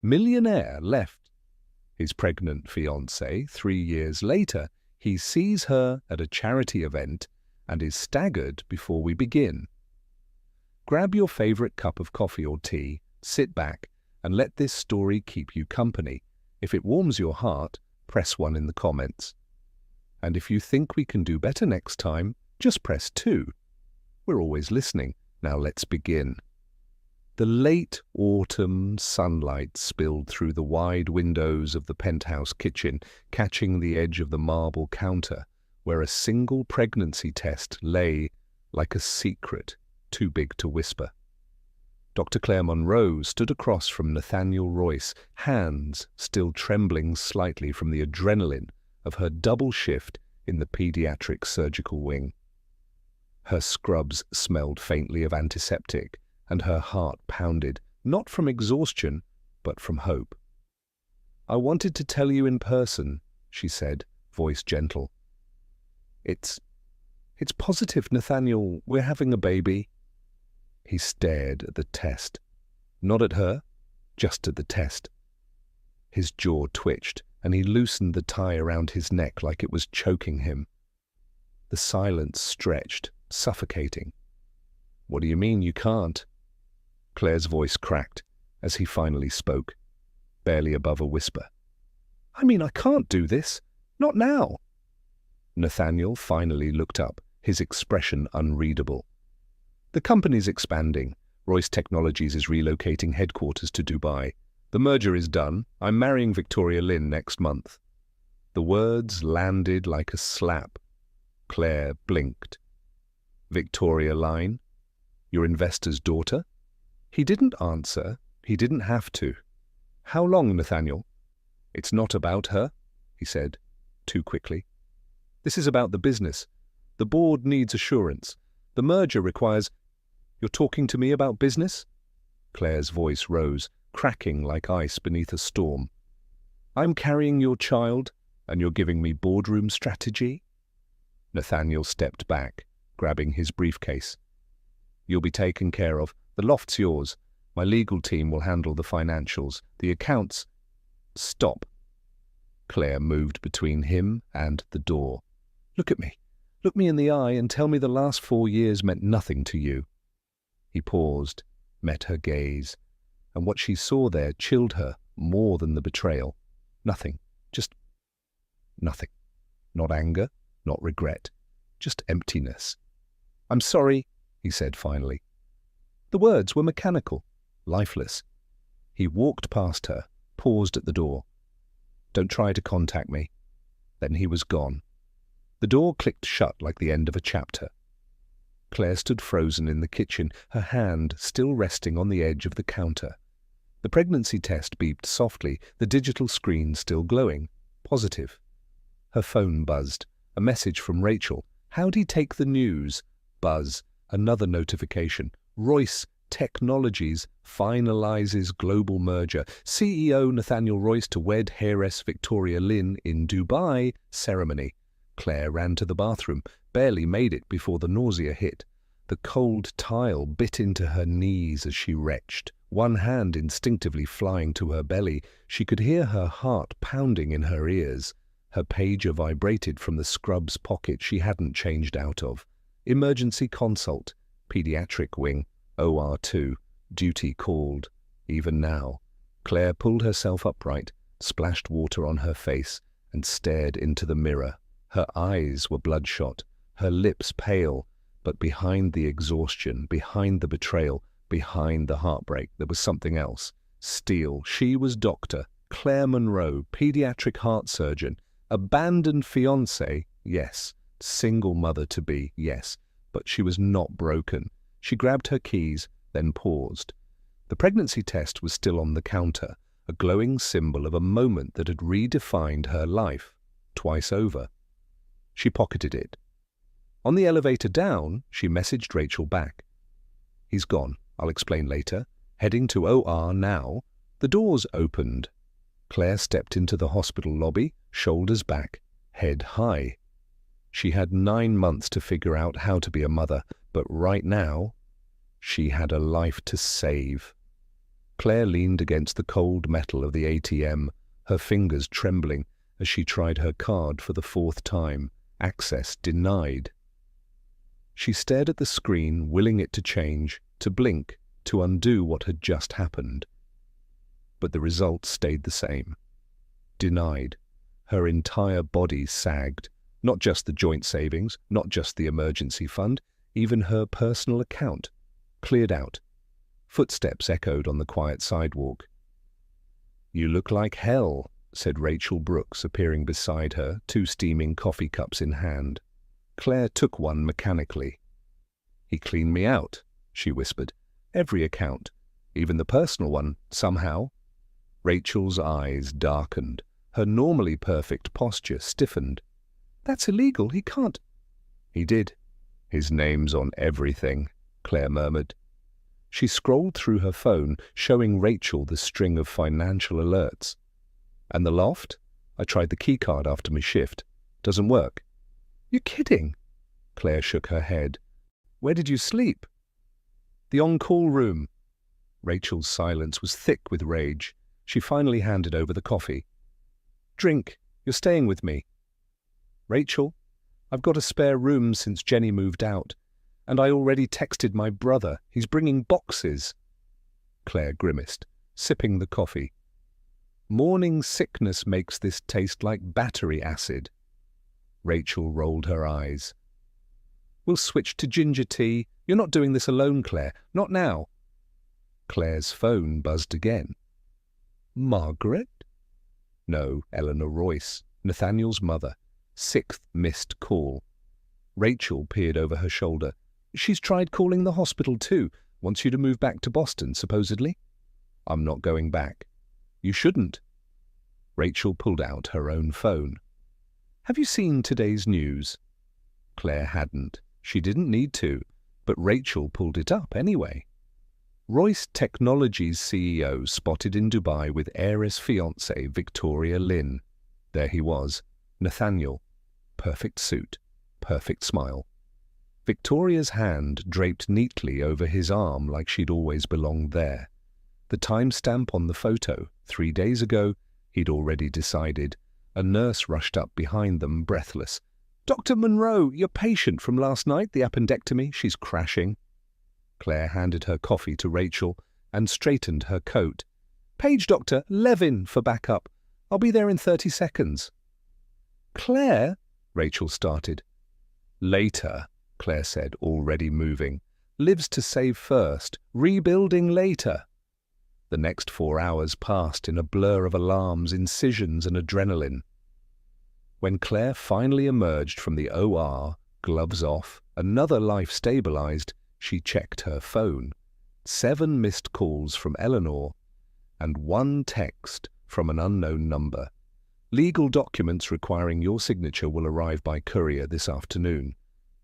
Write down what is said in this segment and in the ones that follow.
Millionaire left his pregnant fiancée 3 years later. He sees her at a charity event and is staggered before we begin. Grab your favorite cup of coffee or tea, sit back, and let this story keep you company. If it warms your heart, press 1 in the comments. And if you think we can do better next time, just press 2. We're always listening. Now let's begin. The late autumn sunlight spilled through the wide windows of the penthouse kitchen, catching the edge of the marble counter, where a single pregnancy test lay like a secret too big to whisper. Dr. Claire Monroe stood across from Nathaniel Royce, hands still trembling slightly from the adrenaline of her double shift in the pediatric surgical wing. Her scrubs smelled faintly of antiseptic, and her heart pounded, not from exhaustion, but from hope. "I wanted to tell you in person," she said, voice gentle. It's positive, Nathaniel. We're having a baby." He stared at the test. Not at her, just at the test. His jaw twitched, and he loosened the tie around his neck like it was choking him. The silence stretched, suffocating. "What do you mean you can't?" Claire's voice cracked as he finally spoke, barely above a whisper. "I mean, I can't do this. Not now." Nathaniel finally looked up, his expression unreadable. "The company's expanding. Royce Technologies is relocating headquarters to Dubai. The merger is done. I'm marrying Victoria Lynn next month." The words landed like a slap. Claire blinked. "Victoria Lynn? Your investor's daughter?" He didn't answer. He didn't have to. "How long, Nathaniel?" "It's not about her," he said, too quickly. "This is about the business. The board needs assurance. The merger requires—" "You're talking to me about business?" Claire's voice rose, cracking like ice beneath a storm. "I'm carrying your child, and you're giving me boardroom strategy?" Nathaniel stepped back, grabbing his briefcase. "You'll be taken care of. The loft's yours. My legal team will handle the financials. The accounts—" "Stop." Claire moved between him and the door. "Look at me. Look me in the eye and tell me the last 4 years meant nothing to you." He paused, met her gaze, and what she saw there chilled her more than the betrayal. Nothing. Just nothing. Not anger, not regret. Just emptiness. "I'm sorry," he said finally. The words were mechanical, lifeless. He walked past her, paused at the door. "Don't try to contact me." Then he was gone. The door clicked shut like the end of a chapter. Claire stood frozen in the kitchen, her hand still resting on the edge of the counter. The pregnancy test beeped softly, the digital screen still glowing. Positive. Her phone buzzed. A message from Rachel. "How'd he take the news?" Buzz. Another notification. "Royce Technologies finalizes global merger. CEO Nathaniel Royce to wed heiress Victoria Lynn in Dubai ceremony." Claire ran to the bathroom, barely made it before the nausea hit. The cold tile bit into her knees as she retched, one hand instinctively flying to her belly. She could hear her heart pounding in her ears. Her pager vibrated from the scrub's pocket she hadn't changed out of. Emergency consult. Pediatric wing. OR2. Duty called. Even now. Claire pulled herself upright, splashed water on her face, and stared into the mirror. Her eyes were bloodshot, her lips pale, but behind the exhaustion, behind the betrayal, behind the heartbreak, there was something else. Steel. She was Dr. Claire Monroe, pediatric heart surgeon. Abandoned fiancé, yes. Single mother-to-be, yes. But she was not broken. She grabbed her keys, then paused. The pregnancy test was still on the counter, a glowing symbol of a moment that had redefined her life, twice over. She pocketed it. On the elevator down, she messaged Rachel back. "He's gone. I'll explain later. Heading to OR now." The doors opened. Claire stepped into the hospital lobby, shoulders back, head high. She had 9 months to figure out how to be a mother, but right now, she had a life to save. Claire leaned against the cold metal of the ATM, her fingers trembling as she tried her card for the fourth time. Access denied. She stared at the screen, willing it to change, to blink, to undo what had just happened. But the result stayed the same. Denied. Her entire body sagged. Not just the joint savings, not just the emergency fund, even her personal account. Cleared out. Footsteps echoed on the quiet sidewalk. "You look like hell," said Rachel Brooks, appearing beside her, 2 steaming coffee cups in hand. Claire took one mechanically. "He cleaned me out," she whispered. "Every account, even the personal one, somehow." Rachel's eyes darkened. Her normally perfect posture stiffened. "That's illegal. He can't." "He did. His name's on everything," Claire murmured. She scrolled through her phone, showing Rachel the string of financial alerts. "And the loft? I tried the keycard after my shift. Doesn't work." "You're kidding." Claire shook her head. "Where did you sleep?" "The on-call room." Rachel's silence was thick with rage. She finally handed over the coffee. "Drink. You're staying with me." "Rachel, I've got a spare room since Jenny moved out. And I already texted my brother. He's bringing boxes." Claire grimaced, sipping the coffee. "Morning sickness makes this taste like battery acid." Rachel rolled her eyes. "We'll switch to ginger tea. You're not doing this alone, Claire. Not now." Claire's phone buzzed again. "Margaret?" No, Eleanor Royce, Nathaniel's mother. 6th missed call. Rachel peered over her shoulder. "She's tried calling the hospital too. Wants you to move back to Boston, supposedly." "I'm not going back." "You shouldn't." Rachel pulled out her own phone. "Have you seen today's news?" Claire hadn't. She didn't need to, but Rachel pulled it up anyway. Royce Technologies CEO spotted in Dubai with heiress fiancée Victoria Lynn. There he was, Nathaniel. Perfect suit, perfect smile. Victoria's hand draped neatly over his arm like she'd always belonged there. The timestamp on the photo, 3 days ago, he'd already decided. A nurse rushed up behind them, breathless. "Dr. Monroe, your patient from last night, the appendectomy, she's crashing." Claire handed her coffee to Rachel and straightened her coat. "Page Doctor, Levin for backup. I'll be there in 30 seconds. "Claire?" Rachel started. "Later," Claire said, already moving. "Lives to save first, rebuilding later." The next 4 hours passed in a blur of alarms, incisions and adrenaline. When Claire finally emerged from the OR, gloves off, another life stabilized, she checked her phone. 7 missed calls from Eleanor and 1 text from an unknown number. "Legal documents requiring your signature will arrive by courier this afternoon."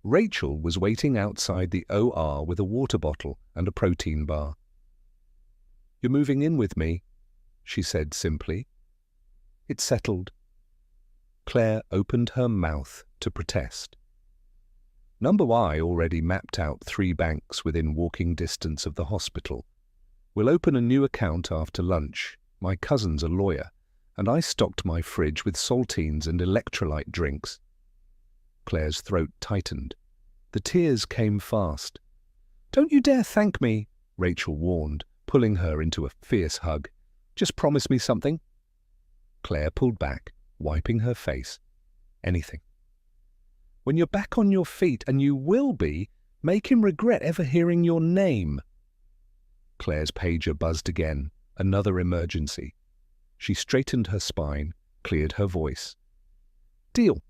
Rachel was waiting outside the OR with a water bottle and a protein bar. "You're moving in with me," she said simply. "It's settled." Claire opened her mouth to protest. Number Y already mapped out 3 banks within walking distance of the hospital. "We'll open a new account after lunch. My cousin's a lawyer, and I stocked my fridge with saltines and electrolyte drinks." Claire's throat tightened. The tears came fast. "Don't you dare thank me," Rachel warned, pulling her into a fierce hug. "Just promise me something." Claire pulled back, wiping her face. "Anything." "When you're back on your feet, and you will be, make him regret ever hearing your name." Claire's pager buzzed again. Another emergency. She straightened her spine, cleared her voice. "Deal."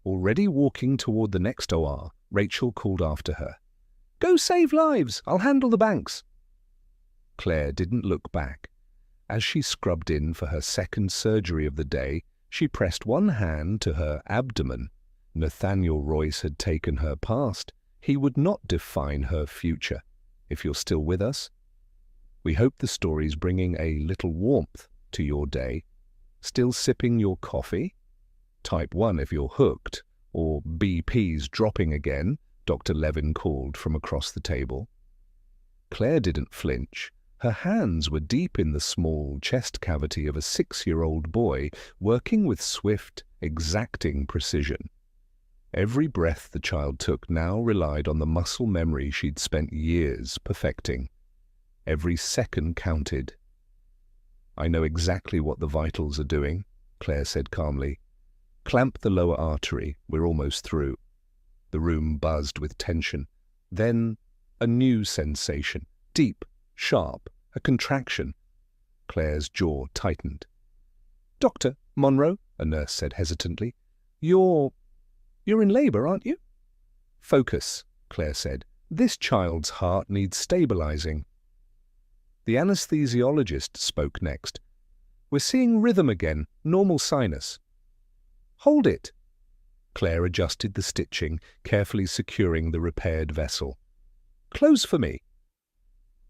Already walking toward the next OR, Rachel called after her. "Go save lives! I'll handle the banks." Claire didn't look back. As she scrubbed in for her second surgery of the day, she pressed one hand to her abdomen. Nathaniel Royce had taken her past. He would not define her future. If you're still with us, we hope the story's bringing a little warmth to your day. Still sipping your coffee? Type 1 if you're hooked, or BP's dropping again, Dr. Levin called from across the table. Claire didn't flinch. Her hands were deep in the small chest cavity of a 6-year-old boy, working with swift, exacting precision. Every breath the child took now relied on the muscle memory she'd spent years perfecting. Every second counted. "I know exactly what the vitals are doing," Claire said calmly. "Clamp the lower artery. We're almost through." The room buzzed with tension. Then a new sensation, deep, sharp, a contraction. Claire's jaw tightened. "Dr. Monroe," a nurse said hesitantly, You're in labor, aren't you?" "Focus," Claire said. "This child's heart needs stabilizing." The anesthesiologist spoke next. "We're seeing rhythm again, normal sinus." "Hold it." Claire adjusted the stitching, carefully securing the repaired vessel. "Close for me."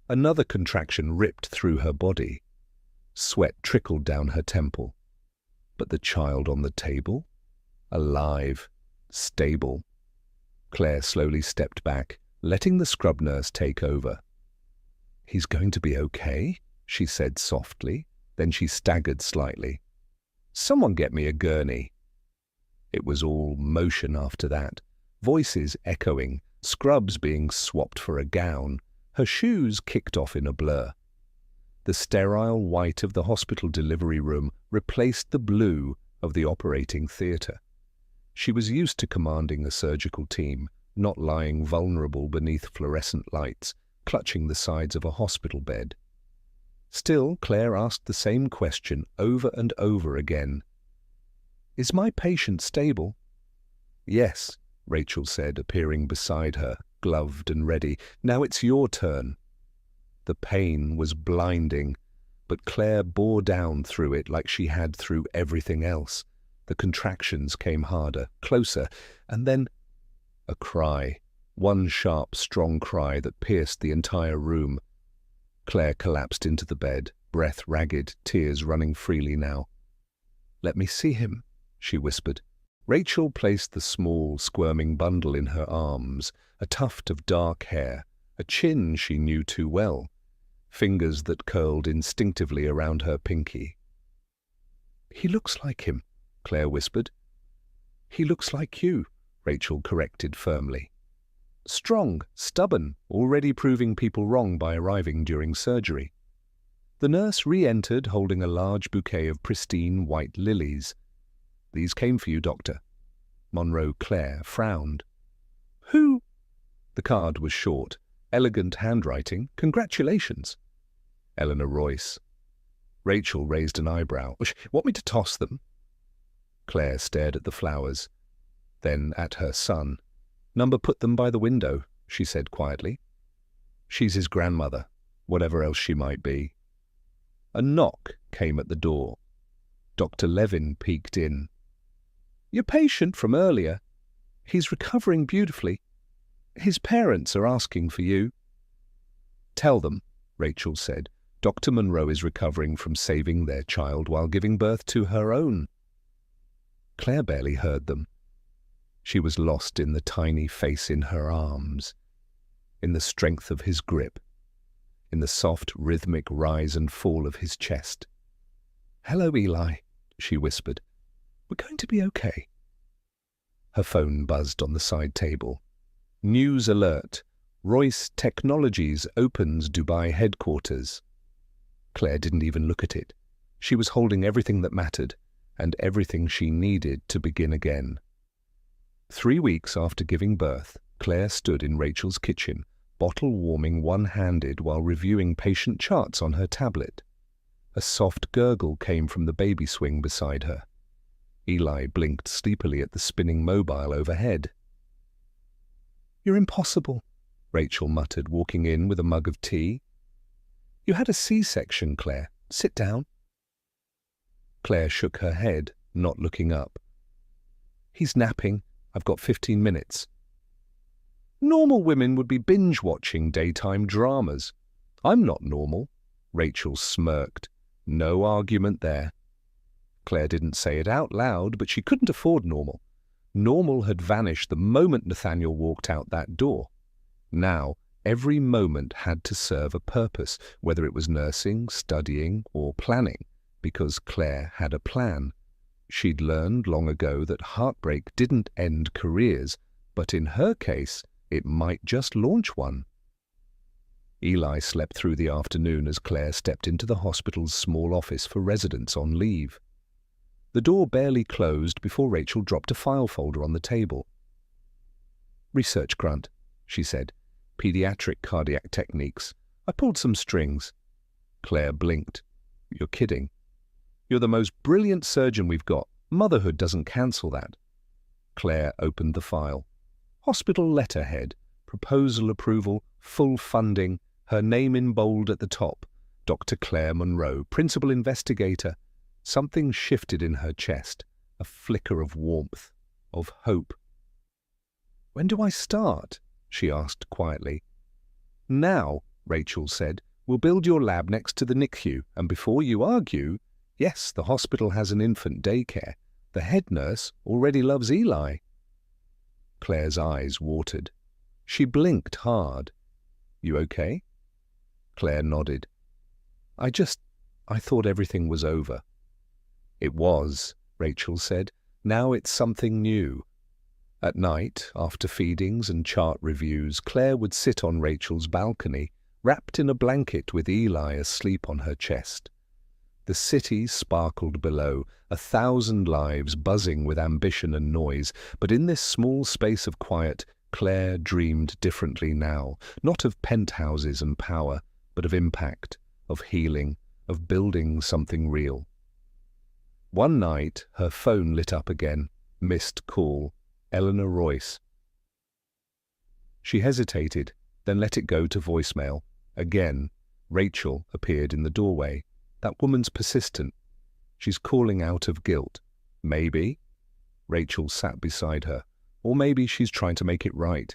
Another contraction ripped through her body. Sweat trickled down her temple. But the child on the table? Alive, stable. Claire slowly stepped back, letting the scrub nurse take over. "He's going to be okay," she said softly. Then she staggered slightly. "Someone get me a gurney." It was all motion after that. Voices echoing, scrubs being swapped for a gown. Her shoes kicked off in a blur. The sterile white of the hospital delivery room replaced the blue of the operating theatre. She was used to commanding a surgical team, not lying vulnerable beneath fluorescent lights, clutching the sides of a hospital bed. Still, Claire asked the same question over and over again. "Is my patient stable?" "Yes," Rachel said, appearing beside her, gloved and ready. "Now it's your turn." The pain was blinding, but Claire bore down through it like she had through everything else. The contractions came harder, closer, and then a cry. One sharp, strong cry that pierced the entire room. Claire collapsed into the bed, breath ragged, tears running freely now. "Let me see him," she whispered. Rachel placed the small, squirming bundle in her arms, a tuft of dark hair, a chin she knew too well, fingers that curled instinctively around her pinky. "He looks like him," Claire whispered. "He looks like you," Rachel corrected firmly. "Strong, stubborn, already proving people wrong by arriving during surgery." The nurse re-entered holding a large bouquet of pristine white lilies. "These came for you, Doctor." Monroe Claire frowned. "Who?" The card was short, elegant handwriting. "Congratulations." "Eleanor Royce." Rachel raised an eyebrow. "Want me to toss them?" Claire stared at the flowers, then at her son. "Number put them by the window," she said quietly. "She's his grandmother, whatever else she might be." A knock came at the door. Dr. Levin peeked in. "Your patient from earlier. He's recovering beautifully. His parents are asking for you." "Tell them," Rachel said, "Dr. Monroe is recovering from saving their child while giving birth to her own." Claire barely heard them. She was lost in the tiny face in her arms, in the strength of his grip, in the soft, rhythmic rise and fall of his chest. "Hello, Eli," she whispered. "We're going to be okay." Her phone buzzed on the side table. News alert. Royce Technologies opens Dubai headquarters. Claire didn't even look at it. She was holding everything that mattered, and everything she needed to begin again. 3 weeks after giving birth, Claire stood in Rachel's kitchen, bottle warming one-handed while reviewing patient charts on her tablet. A soft gurgle came from the baby swing beside her. Eli blinked sleepily at the spinning mobile overhead. "You're impossible," Rachel muttered, walking in with a mug of tea. "You had a C-section, Claire. Sit down." Claire shook her head, not looking up. "He's napping. I've got 15 minutes. "Normal women would be binge-watching daytime dramas. I'm not normal." Rachel smirked. No argument there. Claire didn't say it out loud, but she couldn't afford normal. Normal had vanished the moment Nathaniel walked out that door. Now, Every moment had to serve a purpose, whether it was nursing, studying, or planning, because Claire had a plan. She'd learned long ago that heartbreak didn't end careers, but in her case, it might just launch one. Eli slept through the afternoon as Claire stepped into the hospital's small office for residents on leave. The door barely closed before Rachel dropped a file folder on the table. "Research grant," she said. "Pediatric cardiac techniques. I pulled some strings." Claire blinked. "You're kidding. You're the most brilliant surgeon we've got. Motherhood doesn't cancel that." Claire opened the file. Hospital letterhead, proposal approval, full funding, her name in bold at the top. Dr. Claire Monroe, principal investigator. Something shifted in her chest, a flicker of warmth, of hope. "When do I start?" she asked quietly. "Now," Rachel said. "We'll build your lab next to the NICU, and before you argue, yes, the hospital has an infant daycare. The head nurse already loves Eli." Claire's eyes watered. She blinked hard. "You okay?" Claire nodded. I thought everything was over." "It was," Rachel said. "Now it's something new." At night, after feedings and chart reviews, Claire would sit on Rachel's balcony, wrapped in a blanket with Eli asleep on her chest. The city sparkled below, 1,000 lives buzzing with ambition and noise, but in this small space of quiet, Claire dreamed differently now, not of penthouses and power, but of impact, of healing, of building something real. One night, her phone lit up again. Missed call. Eleanor Royce. She hesitated, then let it go to voicemail. Again, Rachel appeared in the doorway. That woman's persistent. She's calling out of guilt. Maybe. Rachel sat beside her. Or maybe she's trying to make it right.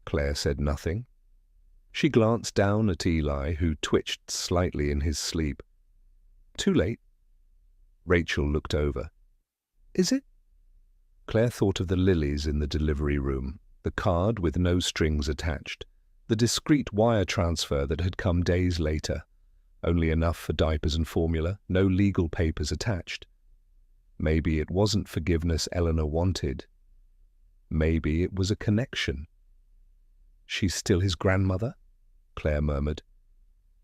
Claire said nothing. She glanced down at Eli, who twitched slightly in his sleep. "Too late?" Rachel looked over. "Is it?" Claire thought of the lilies in the delivery room, the card with no strings attached, the discreet wire transfer that had come days later, only enough for diapers and formula, no legal papers attached. Maybe it wasn't forgiveness Eleanor wanted. Maybe it was a connection. "She's still his grandmother?" Claire murmured.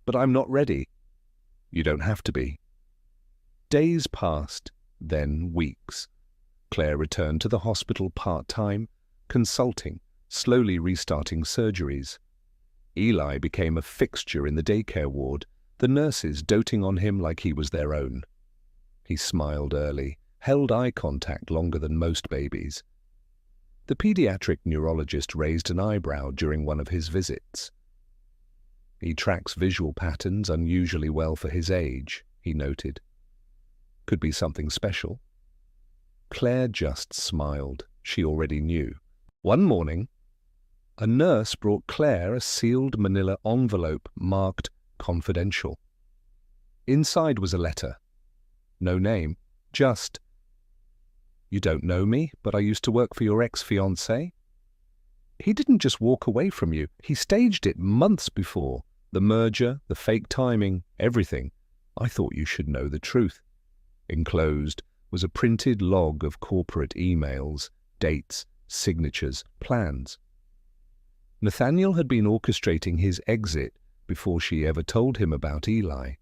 "But I'm not ready." "You don't have to be." Days passed, then weeks. Claire returned to the hospital part-time, consulting, slowly restarting surgeries. Eli became a fixture in the daycare ward, the nurses doting on him like he was their own. He smiled early, held eye contact longer than most babies. The pediatric neurologist raised an eyebrow during one of his visits. "He tracks visual patterns unusually well for his age," he noted. "Could be something special." Claire just smiled. She already knew. One morning, a nurse brought Claire a sealed manila envelope marked confidential. Inside was a letter. No name, just, "You don't know me, but I used to work for your ex-fiancé." He didn't just walk away from you. He staged it months before. The merger, the fake timing, everything. I thought you should know the truth. Enclosed was a printed log of corporate emails, dates, signatures, plans. Nathaniel had been orchestrating his exit before she ever told him about Eli.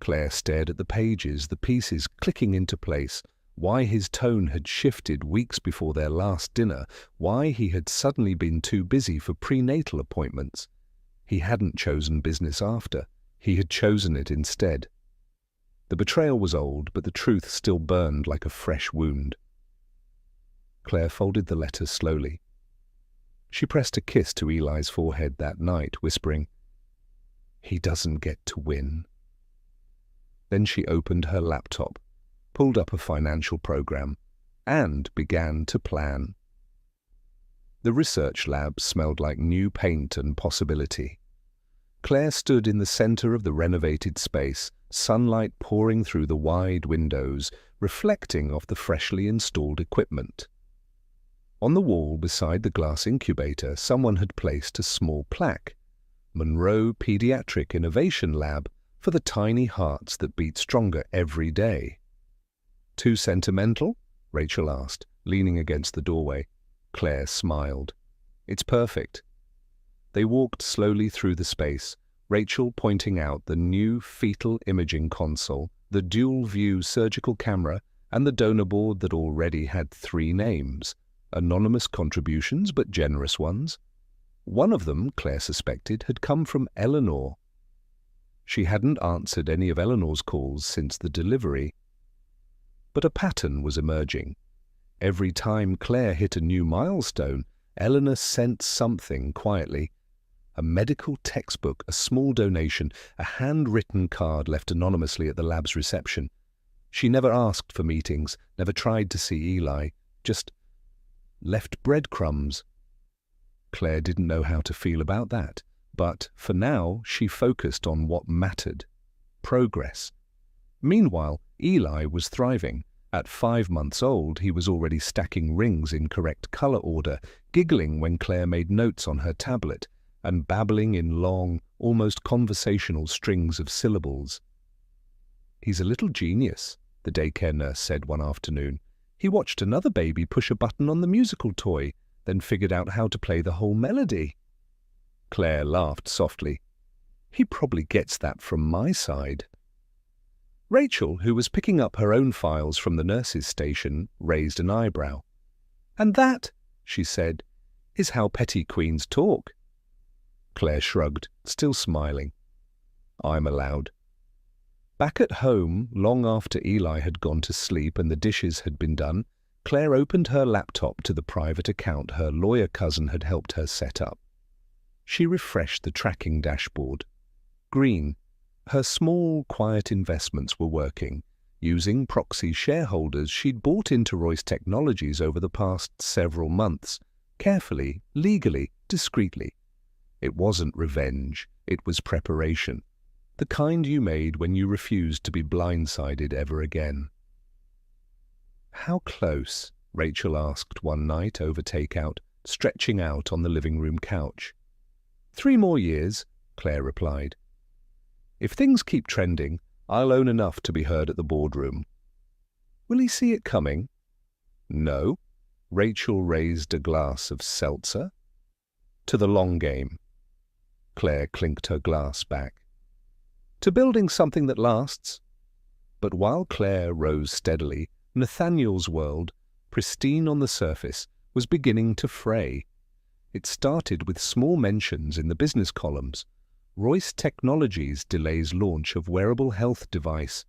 Claire stared at the pages, the pieces clicking into place, why his tone had shifted weeks before their last dinner, why he had suddenly been too busy for prenatal appointments. He hadn't chosen business after. He had chosen it instead. The betrayal was old, but the truth still burned like a fresh wound. Claire folded the letter slowly. She pressed a kiss to Eli's forehead that night, whispering, "He doesn't get to win." Then she opened her laptop, pulled up a financial program, and began to plan. The research lab smelled like new paint and possibility. Claire stood in the center of the renovated space, sunlight pouring through the wide windows, reflecting off the freshly installed equipment. On the wall beside the glass incubator, someone had placed a small plaque, Monroe Pediatric Innovation Lab for the tiny hearts that beat stronger every day. Too sentimental? Rachel asked, leaning against the doorway. Claire smiled. It's perfect. They walked slowly through the space, Rachel pointing out the new fetal imaging console, the dual-view surgical camera, and the donor board that already had 3 names. Anonymous contributions, but generous ones. One of them, Claire suspected, had come from Eleanor. She hadn't answered any of Eleanor's calls since the delivery. But a pattern was emerging. Every time Claire hit a new milestone, Eleanor sent something quietly. A medical textbook, a small donation, a handwritten card left anonymously at the lab's reception. She never asked for meetings, never tried to see Eli, just left breadcrumbs. Claire didn't know how to feel about that, but for now she focused on what mattered: progress. Meanwhile, Eli was thriving. At 5 months old, he was already stacking rings in correct color order, giggling when Claire made notes on her tablet, and babbling in long, almost conversational strings of syllables. "He's a little genius," the daycare nurse said one afternoon. "He watched another baby push a button on the musical toy, then figured out how to play the whole melody." Claire laughed softly. "He probably gets that from my side." Rachel, who was picking up her own files from the nurse's station, raised an eyebrow. "And that," she said, "is how petty queens talk." Claire shrugged, still smiling. "I'm allowed." Back at home, long after Eli had gone to sleep and the dishes had been done, Claire opened her laptop to the private account her lawyer cousin had helped her set up. She refreshed the tracking dashboard. Green. Her small, quiet investments were working, using proxy shareholders she'd bought into Royce Technologies over the past several months, carefully, legally, discreetly. It wasn't revenge, it was preparation, the kind you made when you refused to be blindsided ever again. "How close?" Rachel asked one night over takeout, stretching out on the living room couch. 3 more years, Claire replied. "If things keep trending, I'll own enough to be heard at the boardroom." "Will he see it coming?" "No." Rachel raised a glass of seltzer. "To the long game." Claire clinked her glass back. "To building something that lasts." But while Claire rose steadily, Nathaniel's world, pristine on the surface, was beginning to fray. It started with small mentions in the business columns. Royce Technologies delays launch of wearable health device.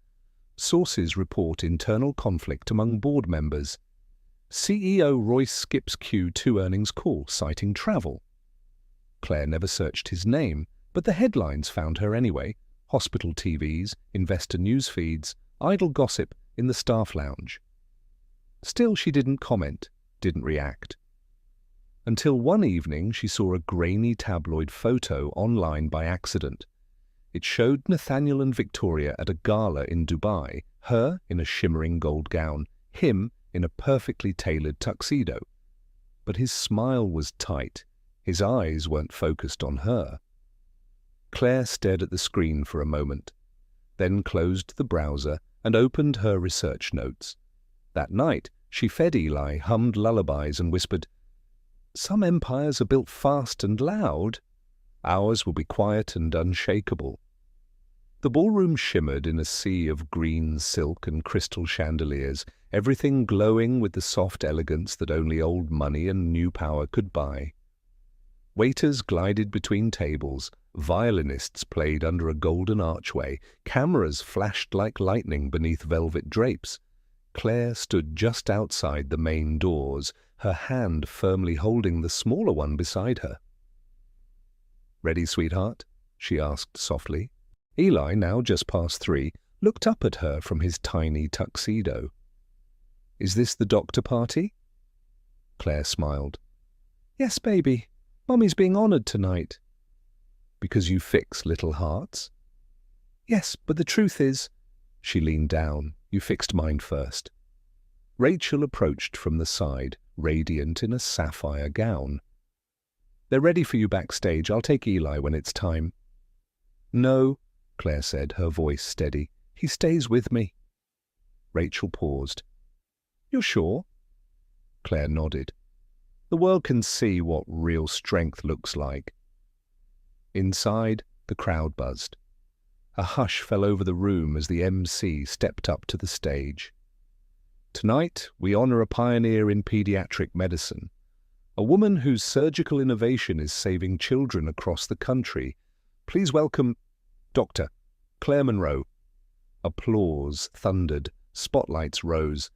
Sources report internal conflict among board members. CEO Royce skips Q2 earnings call, citing travel. Claire never searched his name, but the headlines found her anyway. Hospital TVs, investor news feeds, idle gossip in the staff lounge. Still, she didn't comment, didn't react. Until one evening she saw a grainy tabloid photo online by accident. It showed Nathaniel and Victoria at a gala in Dubai, her in a shimmering gold gown, him in a perfectly tailored tuxedo. But his smile was tight, his eyes weren't focused on her. Claire stared at the screen for a moment, then closed the browser and opened her research notes. That night she fed Eli, hummed lullabies and whispered, "Some empires are built fast and loud. Ours will be quiet and unshakable." The ballroom shimmered in a sea of green silk and crystal chandeliers, everything glowing with the soft elegance that only old money and new power could buy. Waiters glided between tables, violinists played under a golden archway, cameras flashed like lightning beneath velvet drapes. Claire stood just outside the main doors, her hand firmly holding the smaller one beside her. "Ready, sweetheart?" she asked softly. Eli, now just past 3, looked up at her from his tiny tuxedo. "Is this the doctor party?" Claire smiled. "Yes, baby. Mummy's being honored tonight." "Because you fix little hearts?" "Yes, but the truth is—" She leaned down. "You fixed mine first." Rachel approached from the side, radiant in a sapphire gown. They're ready for you backstage. I'll take Eli when it's time." "No," Claire said, her voice steady. "He stays with me." Rachel paused. "You're sure?" Claire nodded. "The world can see what real strength looks like." Inside, the crowd buzzed. A hush fell over the room as the MC stepped up to the stage. "Tonight, we honor a pioneer in pediatric medicine, a woman whose surgical innovation is saving children across the country. Please welcome Dr. Claire Monroe." Applause thundered, spotlights rose.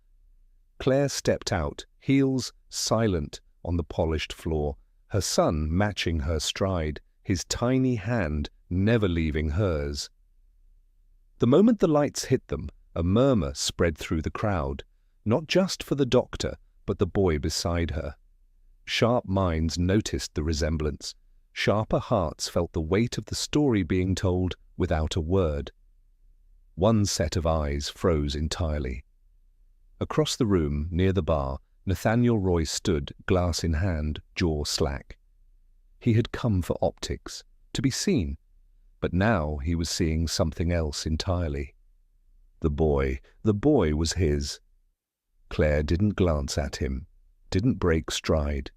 Claire stepped out, heels silent on the polished floor, her son matching her stride, his tiny hand never leaving hers. The moment the lights hit them, a murmur spread through the crowd, not just for the doctor, but the boy beside her. Sharp minds noticed the resemblance. Sharper hearts felt the weight of the story being told without a word. One set of eyes froze entirely. Across the room, near the bar, Nathaniel Roy stood, glass in hand, jaw slack. He had come for optics, to be seen, but now he was seeing something else entirely. The boy was his. Claire didn't glance at him, didn't break stride.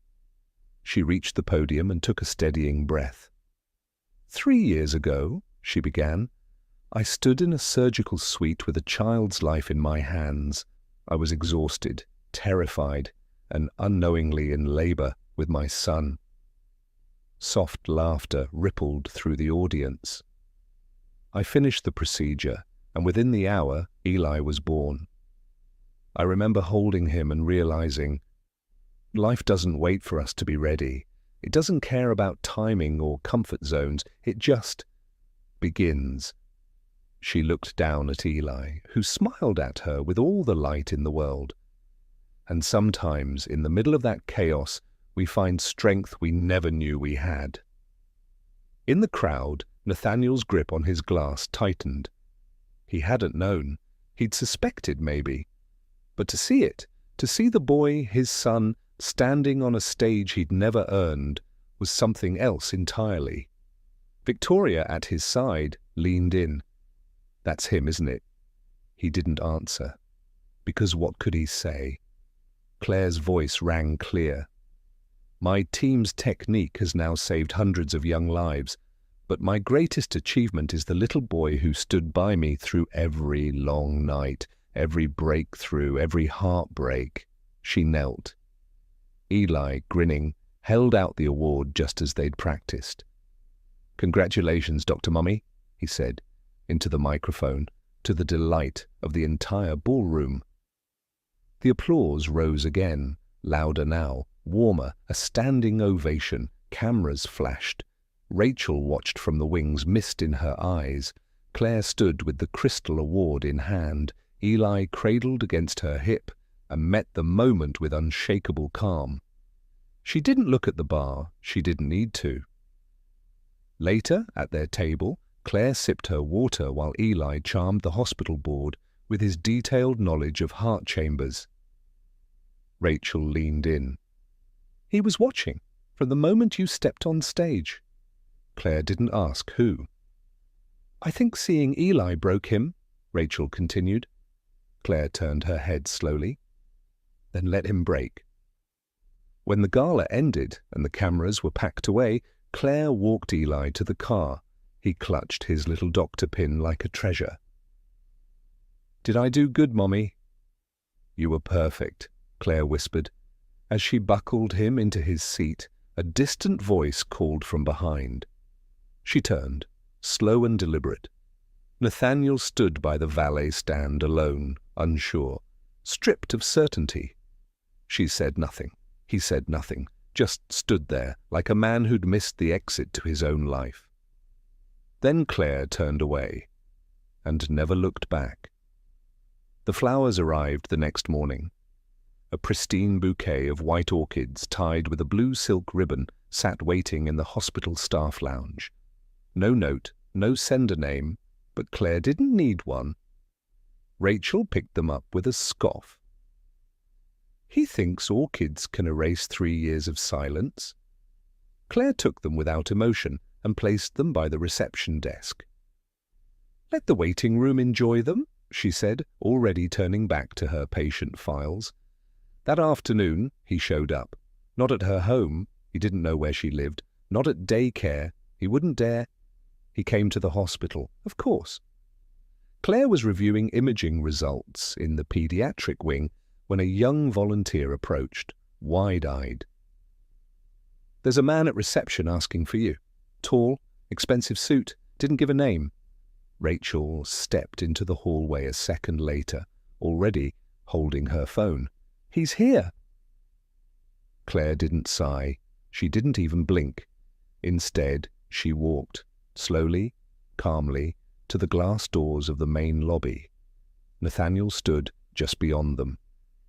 She reached the podium and took a steadying breath. 3 years ago, she began, I stood in a surgical suite with a child's life in my hands. I was exhausted, terrified, and unknowingly in labor with my son. Soft laughter rippled through the audience. I finished the procedure, and within the hour, Eli was born. I remember holding him and realizing, life doesn't wait for us to be ready. It doesn't care about timing or comfort zones. It just begins. She looked down at Eli, who smiled at her with all the light in the world. And sometimes, in the middle of that chaos, we find strength we never knew we had. In the crowd, Nathaniel's grip on his glass tightened. He hadn't known. He'd suspected, maybe. But to see it, to see the boy, his son, standing on a stage he'd never earned, was something else entirely. Victoria, at his side, leaned in. "That's him, isn't it?" He didn't answer. Because what could he say? Claire's voice rang clear. "My team's technique has now saved hundreds of young lives, but my greatest achievement is the little boy who stood by me through every long night, every breakthrough, every heartbreak." She knelt. Eli, grinning, held out the award just as they'd practiced. "Congratulations, Dr. Mummy," he said, into the microphone, to the delight of the entire ballroom. The applause rose again, louder now, warmer, a standing ovation. Cameras flashed. Rachel watched from the wings, mist in her eyes. Claire stood with the crystal award in hand, Eli cradled against her hip, and met the moment with unshakable calm. She didn't look at the bar. She didn't need to. Later, at their table, Claire sipped her water while Eli charmed the hospital board with his detailed knowledge of heart chambers. Rachel leaned in. "He was watching, from the moment you stepped on stage." Claire didn't ask who. "I think seeing Eli broke him," Rachel continued. Claire turned her head slowly. "Then let him break." When the gala ended and the cameras were packed away, Claire walked Eli to the car. He clutched his little doctor pin like a treasure. "Did I do good, Mommy?" "You were perfect," Claire whispered. As she buckled him into his seat, a distant voice called from behind. She turned, slow and deliberate. Nathaniel stood by the valet stand alone, unsure, stripped of certainty. She said nothing. He said nothing, just stood there like a man who'd missed the exit to his own life. Then Claire turned away and never looked back. The flowers arrived the next morning. A pristine bouquet of white orchids tied with a blue silk ribbon sat waiting in the hospital staff lounge. No note, no sender name, but Claire didn't need one. Rachel picked them up with a scoff. "He thinks orchids can erase 3 years of silence." Claire took them without emotion and placed them by the reception desk. "Let the waiting room enjoy them," she said, already turning back to her patient files. That afternoon, he showed up. Not at her home, he didn't know where she lived. Not at daycare, he wouldn't dare. He came to the hospital, of course. Claire was reviewing imaging results in the pediatric wing when a young volunteer approached, wide-eyed. "There's a man at reception asking for you. Tall, expensive suit, didn't give a name." Rachel stepped into the hallway a second later, already holding her phone. "He's here." Claire didn't sigh. She didn't even blink. Instead, she walked, slowly, calmly, to the glass doors of the main lobby. Nathaniel stood just beyond them.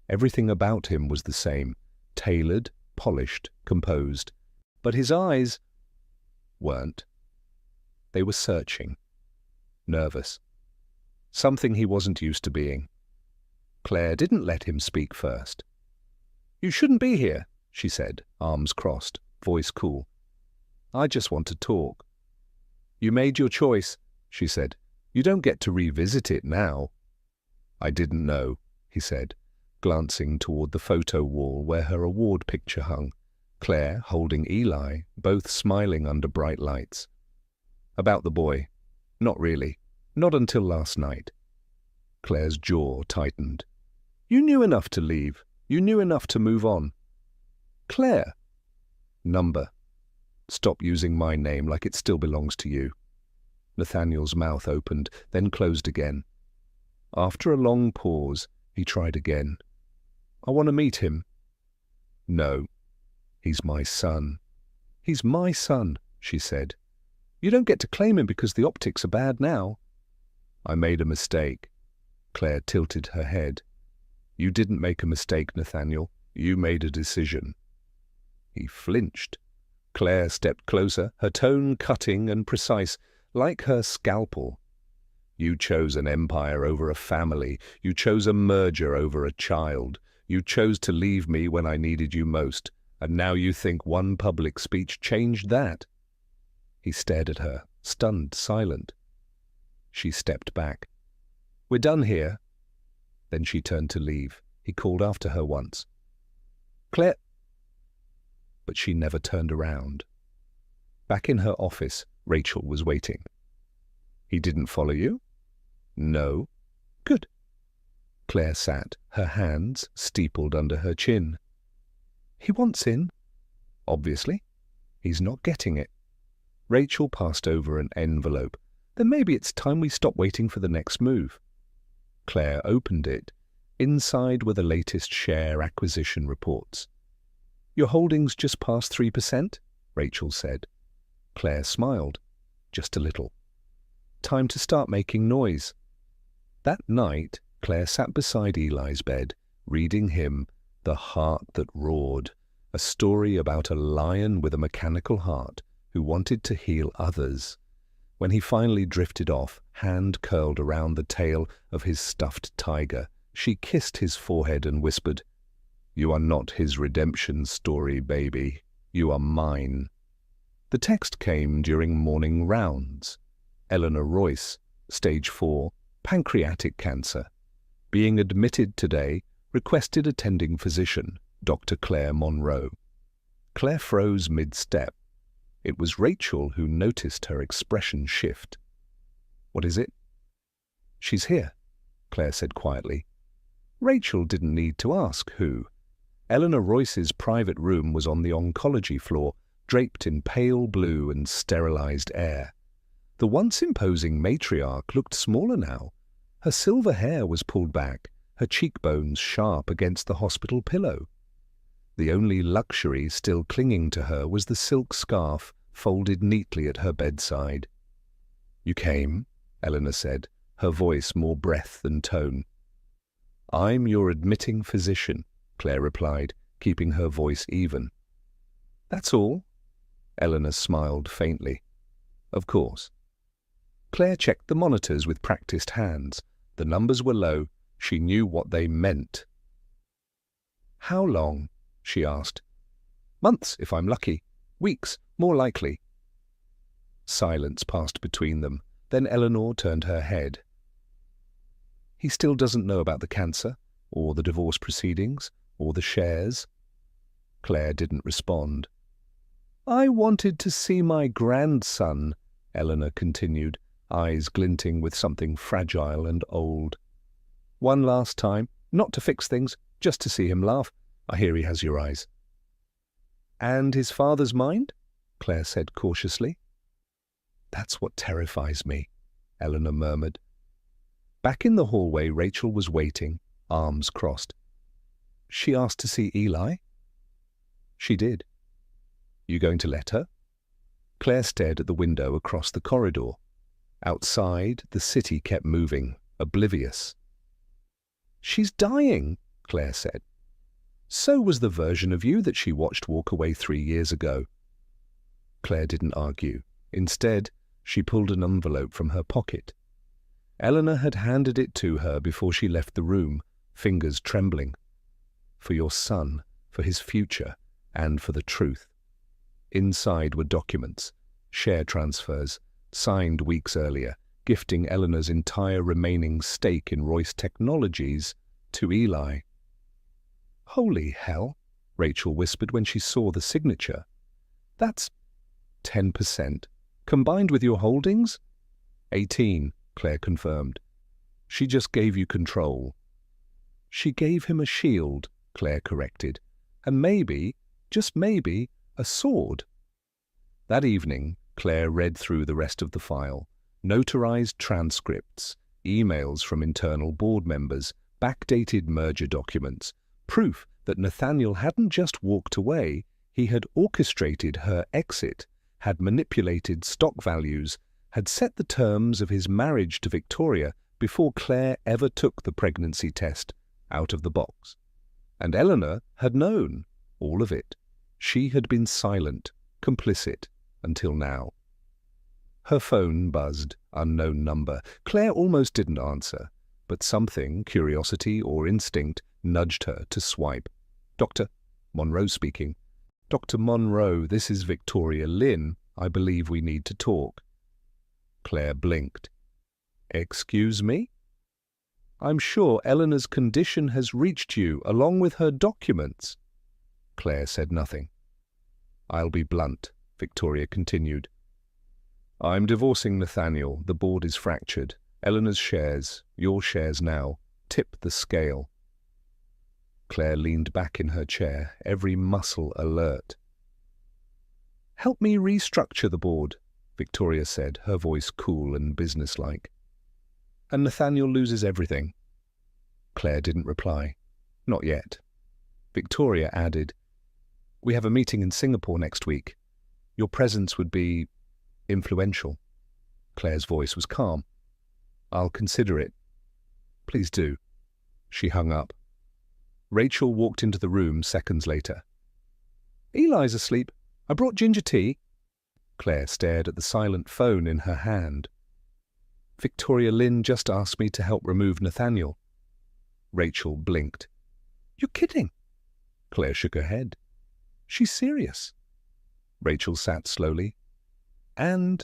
Everything about him was the same, tailored, polished, composed. But his eyes weren't. They were searching, nervous. Something he wasn't used to being. Claire didn't let him speak first. "You shouldn't be here," she said, arms crossed, voice cool. "I just want to talk." "You made your choice," she said. "You don't get to revisit it now." "I didn't know," he said, glancing toward the photo wall where her award picture hung, Claire holding Eli, both smiling under bright lights. "About the boy? Not really. Not until last night." Claire's jaw tightened. "You knew enough to leave. You knew enough to move on." "Claire." "Number. Stop using my name like it still belongs to you." Nathaniel's mouth opened, then closed again. After a long pause, he tried again. "I want to meet him." "No. He's my son." "He's my son," she said. "You don't get to claim him because the optics are bad now." "I made a mistake." Claire tilted her head. "You didn't make a mistake, Nathaniel. You made a decision." He flinched. Claire stepped closer, her tone cutting and precise, like her scalpel. "You chose an empire over a family. You chose a merger over a child. You chose to leave me when I needed you most. And now you think one public speech changed that?" He stared at her, stunned, silent. She stepped back. "We're done here." Then she turned to leave. He called after her once. "Claire." But she never turned around. Back in her office, Rachel was waiting. "He didn't follow you?" "No." "Good." Claire sat, her hands steepled under her chin. "He wants in." "Obviously. He's not getting it." Rachel passed over an envelope. "Then maybe it's time we stop waiting for the next move." Claire opened it. Inside were the latest share acquisition reports. "Your holdings just passed 3%, Rachel said. Claire smiled, just a little. "Time to start making noise." That night, Claire sat beside Eli's bed, reading him The Heart That Roared, a story about a lion with a mechanical heart who wanted to heal others. When he finally drifted off, hand curled around the tail of his stuffed tiger, she kissed his forehead and whispered, "You are not his redemption story, baby. You are mine." The text came during morning rounds. Eleanor Royce, stage 4, pancreatic cancer. Being admitted today, requested attending physician, Dr. Claire Monroe. Claire froze mid-step. It was Rachel who noticed her expression shift. "What is it?" "She's here," Claire said quietly. Rachel didn't need to ask who. Eleanor Royce's private room was on the oncology floor, draped in pale blue and sterilized air. The once imposing matriarch looked smaller now. Her silver hair was pulled back, her cheekbones sharp against the hospital pillow. The only luxury still clinging to her was the silk scarf folded neatly at her bedside. "You came," Eleanor said, her voice more breath than tone. "I'm your admitting physician," Claire replied, keeping her voice even. "That's all?" Eleanor smiled faintly. "Of course." Claire checked the monitors with practiced hands. The numbers were low. She knew what they meant. "How long?" she asked. "Months, if I'm lucky. Weeks, more likely. Silence passed between them. Then Eleanor turned her head. He still doesn't know about the cancer, or the divorce proceedings, or the shares. Claire didn't respond. I wanted to see my grandson, Eleanor continued, eyes glinting with something fragile and old. One last time, not to fix things, just to see him laugh. I hear he has your eyes. And his father's mind? Claire said cautiously. That's what terrifies me, Eleanor murmured. Back in the hallway, Rachel was waiting, arms crossed. She asked to see Eli? She did. You going to let her? Claire stared at the window across the corridor. Outside, the city kept moving, oblivious. She's dying, Claire said. So was the version of you that she watched walk away 3 years ago. Claire didn't argue. Instead, she pulled an envelope from her pocket. Eleanor had handed it to her before she left the room, fingers trembling. For your son, for his future, and for the truth. Inside were documents, share transfers, signed weeks earlier, gifting Eleanor's entire remaining stake in Royce Technologies to Eli. Holy hell, Rachel whispered when she saw the signature. That's 10%. Combined with your holdings? 18, Claire confirmed. She just gave you control. She gave him a shield, Claire corrected, and maybe, just maybe, a sword. That evening, Claire read through the rest of the file, notarized transcripts, emails from internal board members, backdated merger documents, proof that Nathaniel hadn't just walked away, he had orchestrated her exit, had manipulated stock values, had set the terms of his marriage to Victoria before Claire ever took the pregnancy test out of the box. And Eleanor had known all of it. She had been silent, complicit, until now. Her phone buzzed, unknown number. Claire almost didn't answer, but something, curiosity or instinct, nudged her to swipe. Dr. Monroe speaking. Dr. Monroe, this is Victoria Lynn. I believe we need to talk. Claire blinked. Excuse me? I'm sure Eleanor's condition has reached you, along with her documents. Claire said nothing. I'll be blunt, Victoria continued. I'm divorcing Nathaniel. The board is fractured. Eleanor's shares, your shares now, tip the scale. Claire leaned back in her chair, every muscle alert. Help me restructure the board, Victoria said, her voice cool and businesslike. And Nathaniel loses everything. Claire didn't reply. Not yet. Victoria added, We have a meeting in Singapore next week. Your presence would be influential. Claire's voice was calm. I'll consider it. Please do. She hung up. Rachel walked into the room seconds later. Eli's asleep. I brought ginger tea. Claire stared at the silent phone in her hand. Victoria Lynn just asked me to help remove Nathaniel. Rachel blinked. You're kidding. Claire shook her head. She's serious. Rachel sat slowly. And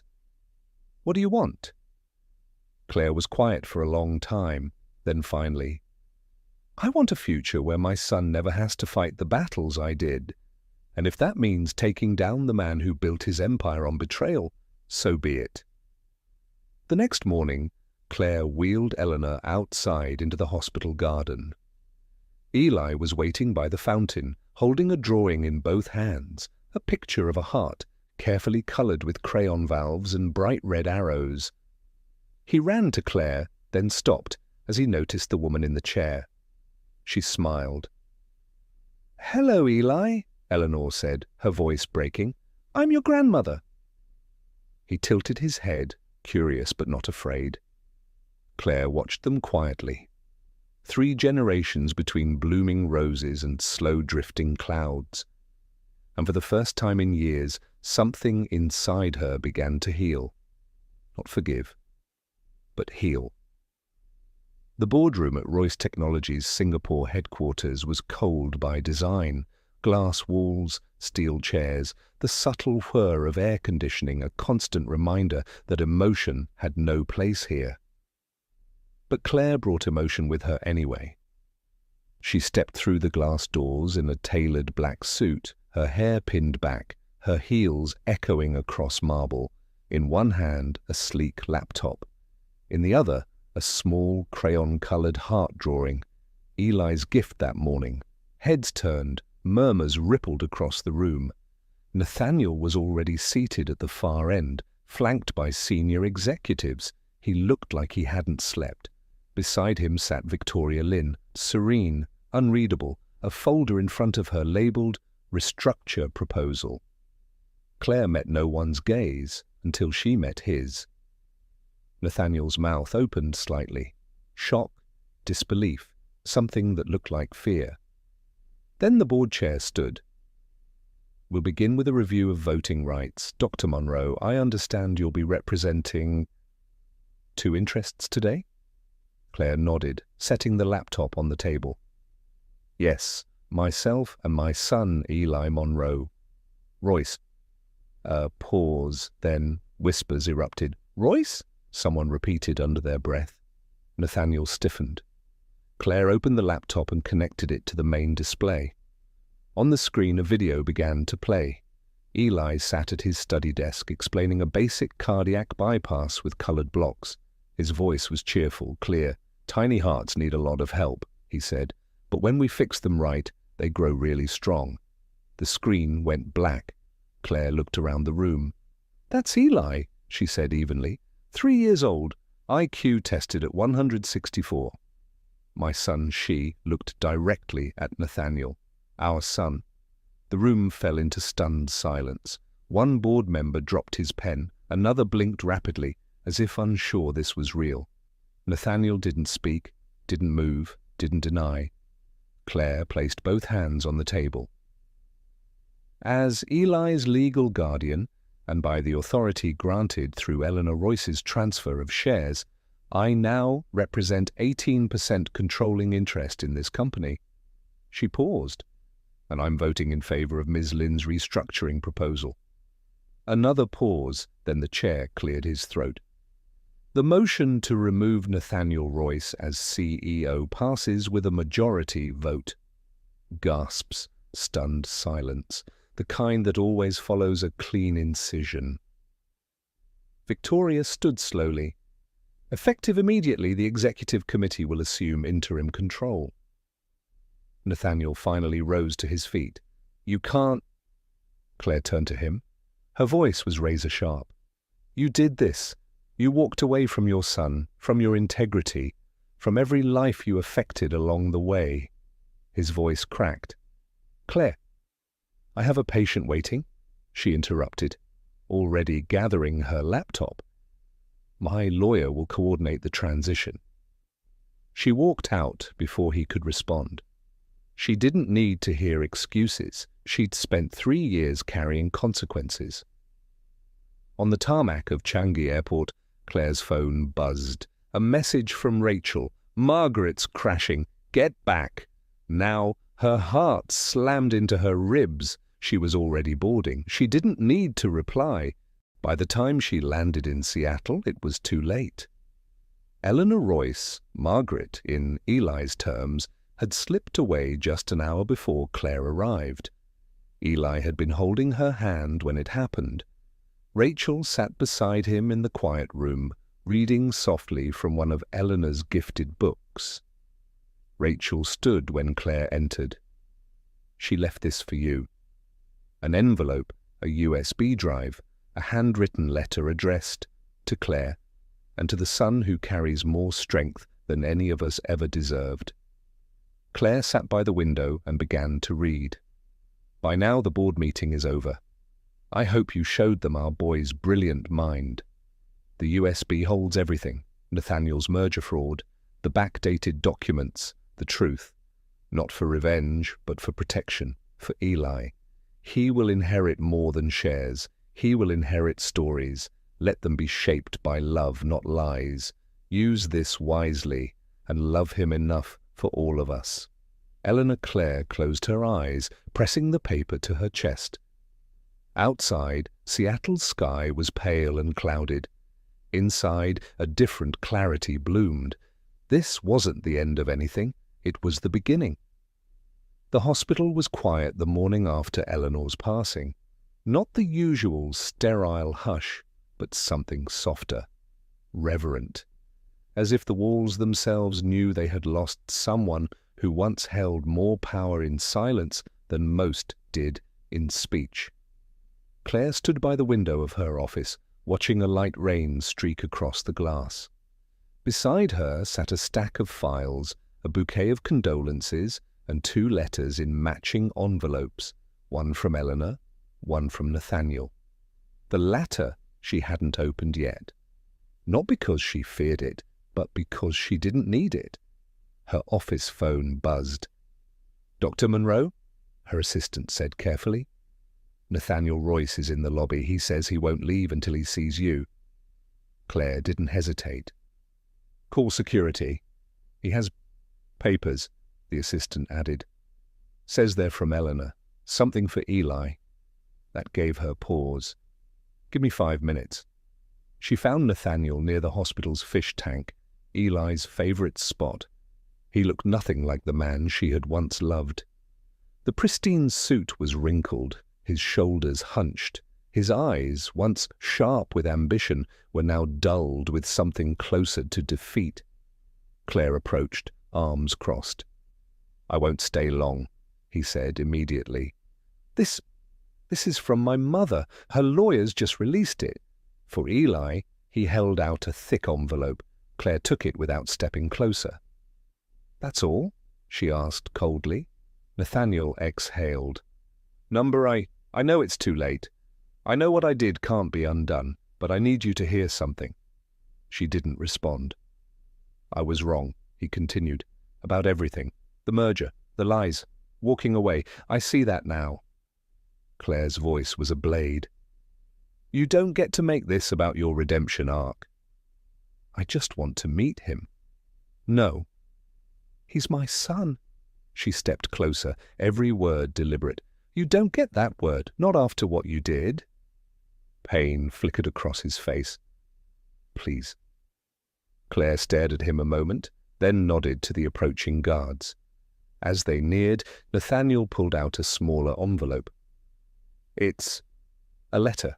what do you want? Claire was quiet for a long time, then finally, I want a future where my son never has to fight the battles I did. And if that means taking down the man who built his empire on betrayal, so be it. The next morning, Claire wheeled Eleanor outside into the hospital garden. Eli was waiting by the fountain, holding a drawing in both hands, a picture of a heart, carefully coloured with crayon valves and bright red arrows. He ran to Claire, then stopped as he noticed the woman in the chair. She smiled. Hello, Eli, Eleanor said, her voice breaking. I'm your grandmother. He tilted his head, curious but not afraid. Claire watched them quietly. 3 generations between blooming roses and slow-drifting clouds. And for the first time in years, something inside her began to heal. Not forgive, but heal. The boardroom at Royce Technologies' Singapore headquarters was cold by design, Glass walls, steel chairs, the subtle whir of air conditioning, a constant reminder that emotion had no place here. But Claire brought emotion with her anyway. She stepped through the glass doors in a tailored black suit, her hair pinned back, her heels echoing across marble. In one hand, a sleek laptop. In the other, a small crayon-colored heart drawing. Eli's gift that morning. Heads turned, murmurs rippled across the room. Nathaniel was already seated at the far end, flanked by senior executives. He looked like he hadn't slept. Beside him sat Victoria Lynn, serene, unreadable, a folder in front of her labeled Restructure Proposal. Claire met no one's gaze until she met his. Nathaniel's mouth opened slightly. Shock, disbelief, something that looked like fear. Then the board chair stood. We'll begin with a review of voting rights. Dr. Monroe, I understand you'll be representing 2 interests today? Claire nodded, setting the laptop on the table. Yes, myself and my son, Eli Monroe. Royce. Pause, then whispers erupted. Royce? Someone repeated under their breath. Nathaniel stiffened. Claire opened the laptop and connected it to the main display. On the screen, a video began to play. Eli sat at his study desk explaining a basic cardiac bypass with colored blocks. His voice was cheerful, clear. Tiny hearts need a lot of help, he said, but when we fix them right, they grow really strong. The screen went black. Claire looked around the room. That's Eli, she said evenly. 3 years old, IQ tested at 164. My son, she, looked directly at Nathaniel. Our son. The room fell into stunned silence. One board member dropped his pen. Another blinked rapidly, as if unsure this was real. Nathaniel didn't speak, didn't move, didn't deny. Claire placed both hands on the table. As Eli's legal guardian, and by the authority granted through Eleanor Royce's transfer of shares, I now represent 18% controlling interest in this company. She paused, and I'm voting in favor of Ms. Lynn's restructuring proposal. Another pause, then the chair cleared his throat. The motion to remove Nathaniel Royce as CEO passes with a majority vote. Gasps, stunned silence, the kind that always follows a clean incision. Victoria stood slowly. Effective immediately, the executive committee will assume interim control. Nathaniel finally rose to his feet. You can't... Claire turned to him. Her voice was razor-sharp. You did this. You walked away from your son, from your integrity, from every life you affected along the way. His voice cracked. Claire, I have a patient waiting, she interrupted, already gathering her laptop. My lawyer will coordinate the transition. She walked out before he could respond. She didn't need to hear excuses. She'd spent 3 years carrying consequences. On the tarmac of Changi Airport, Claire's phone buzzed. A message from Rachel. Margaret's crashing. Get back. Now, her heart slammed into her ribs. She was already boarding. She didn't need to reply. By the time she landed in Seattle, it was too late. Eleanor Royce, Margaret in Eli's terms, had slipped away just an hour before Claire arrived. Eli had been holding her hand when it happened. Rachel sat beside him in the quiet room, reading softly from one of Eleanor's gifted books. Rachel stood when Claire entered. She left this for you. An envelope, a USB drive, a handwritten letter addressed to Claire and to the son who carries more strength than any of us ever deserved. Claire sat by the window and began to read. By now the board meeting is over. I hope you showed them our boy's brilliant mind. The USB holds everything, Nathaniel's merger fraud, the backdated documents, the truth. Not for revenge, but for protection, for Eli. He will inherit more than shares. He will inherit stories. Let them be shaped by love, not lies. Use this wisely and love him enough for all of us. Eleanor Clare closed her eyes, pressing the paper to her chest. Outside, Seattle's sky was pale and clouded. Inside, a different clarity bloomed. This wasn't the end of anything. It was the beginning. The hospital was quiet the morning after Eleanor's passing. Not the usual sterile hush, but something softer, reverent, as if the walls themselves knew they had lost someone who once held more power in silence than most did in speech. Claire stood by the window of her office, watching a light rain streak across the glass. Beside her sat a stack of files, a bouquet of condolences, and 2 letters in matching envelopes, one from Eleanor, one from Nathaniel. The latter she hadn't opened yet. Not because she feared it, but because she didn't need it. Her office phone buzzed. "Dr. Monroe?" her assistant said carefully. "Nathaniel Royce is in the lobby. He says he won't leave until he sees you." Claire didn't hesitate. "Call security. He has papers," the assistant added. "Says they're from Eleanor. Something for Eli." That gave her pause. "Give me 5 minutes." She found Nathaniel near the hospital's fish tank, Eli's favorite spot. He looked nothing like the man she had once loved. The pristine suit was wrinkled, his shoulders hunched. His eyes, once sharp with ambition, were now dulled with something closer to defeat. Claire approached, arms crossed. "I won't stay long," he said immediately. This is from my mother. Her lawyers just released it." For Eli, he held out a thick envelope. Claire took it without stepping closer. "That's all?" she asked coldly. Nathaniel exhaled. "Number I know it's too late. I know what I did can't be undone, but I need you to hear something." She didn't respond. "I was wrong," he continued, "about everything. The merger, the lies, walking away. I see that now." Claire's voice was a blade. "You don't get to make this about your redemption arc." "I just want to meet him." "No." "He's my son." She stepped closer, every word deliberate. "You don't get that word, not after what you did." Pain flickered across his face. "Please." Claire stared at him a moment, then nodded to the approaching guards. As they neared, Nathaniel pulled out a smaller envelope. "It's a letter.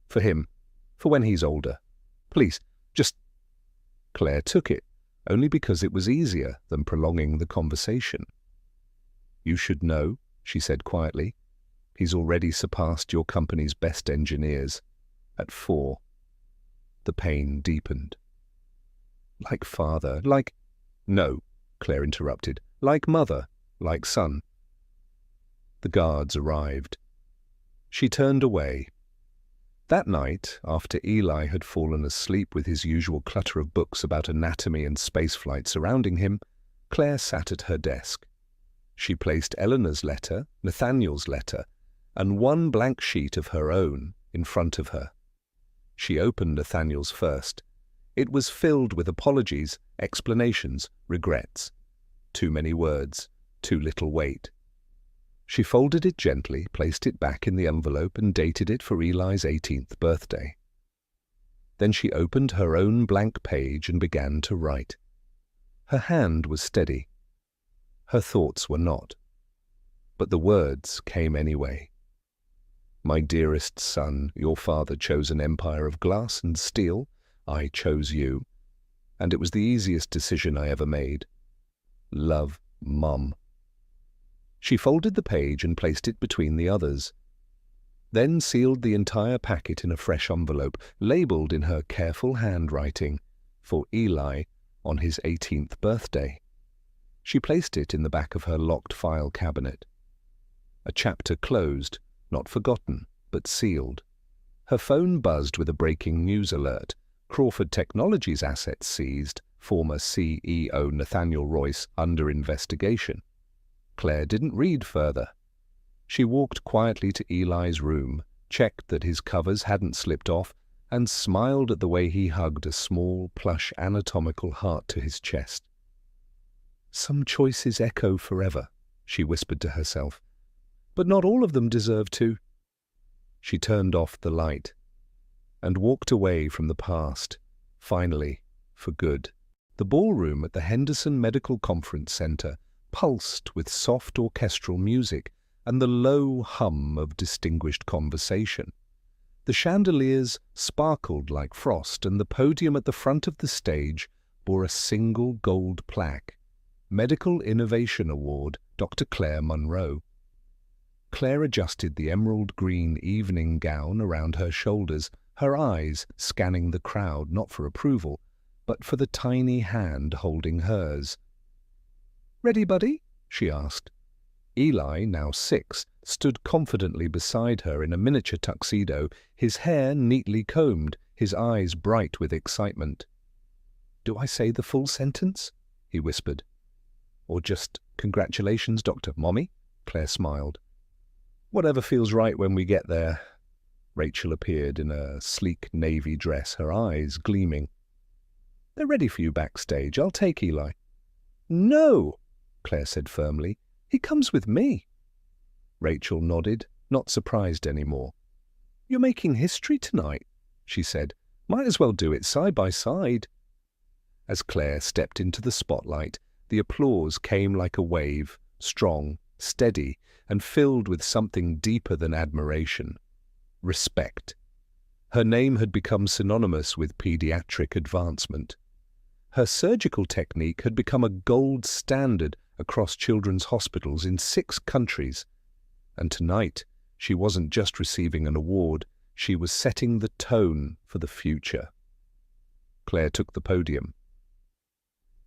For him. For when he's older. Please, just—" Claire took it, only because it was easier than prolonging the conversation. "You should know," she said quietly. "He's already surpassed your company's best engineers. At 4. The pain deepened. "Like father, like—" "No," Claire interrupted. "Like mother, like son." The guards arrived. She turned away. That night, after Eli had fallen asleep with his usual clutter of books about anatomy and spaceflight surrounding him, Claire sat at her desk. She placed Eleanor's letter, Nathaniel's letter, and 1 blank sheet of her own in front of her. She opened Nathaniel's first. It was filled with apologies, explanations, regrets. Too many words, too little weight. She folded it gently, placed it back in the envelope, and dated it for Eli's 18th birthday. Then she opened her own blank page and began to write. Her hand was steady. Her thoughts were not. But the words came anyway. "My dearest son, your father chose an empire of glass and steel. I chose you. And it was the easiest decision I ever made. Love, Mom." She folded the page and placed it between the others, then sealed the entire packet in a fresh envelope, labelled in her careful handwriting, "For Eli on his 18th birthday." She placed it in the back of her locked file cabinet. A chapter closed, not forgotten, but sealed. Her phone buzzed with a breaking news alert. Crawford Technologies assets seized, former CEO Nathaniel Royce under investigation. Claire didn't read further. She walked quietly to Eli's room, checked that his covers hadn't slipped off, and smiled at the way he hugged a small, plush anatomical heart to his chest. "Some choices echo forever," she whispered to herself. "But not all of them deserve to." She turned off the light and walked away from the past, finally, for good. The ballroom at the Henderson Medical Conference Center pulsed with soft orchestral music and the low hum of distinguished conversation. The chandeliers sparkled like frost, and the podium at the front of the stage bore a single gold plaque, Medical Innovation Award, Dr. Claire Monroe. Claire adjusted the emerald green evening gown around her shoulders, her eyes scanning the crowd not for approval, but for the tiny hand holding hers. "Ready, buddy?" she asked. Eli, now 6, stood confidently beside her in a miniature tuxedo, his hair neatly combed, his eyes bright with excitement. "Do I say the full sentence?" he whispered. "Or just, 'Congratulations, Dr. Mommy'?" Claire smiled. "Whatever feels right when we get there." Rachel appeared in a sleek navy dress, her eyes gleaming. "They're ready for you backstage. I'll take Eli." "No," Claire said firmly. "He comes with me." Rachel nodded, not surprised anymore. "You're making history tonight," she said. "Might as well do it side by side." As Claire stepped into the spotlight, the applause came like a wave, strong, steady, and filled with something deeper than admiration. Respect. Her name had become synonymous with pediatric advancement. Her surgical technique had become a gold standard across children's hospitals in 6 countries. And tonight, she wasn't just receiving an award, she was setting the tone for the future. Claire took the podium.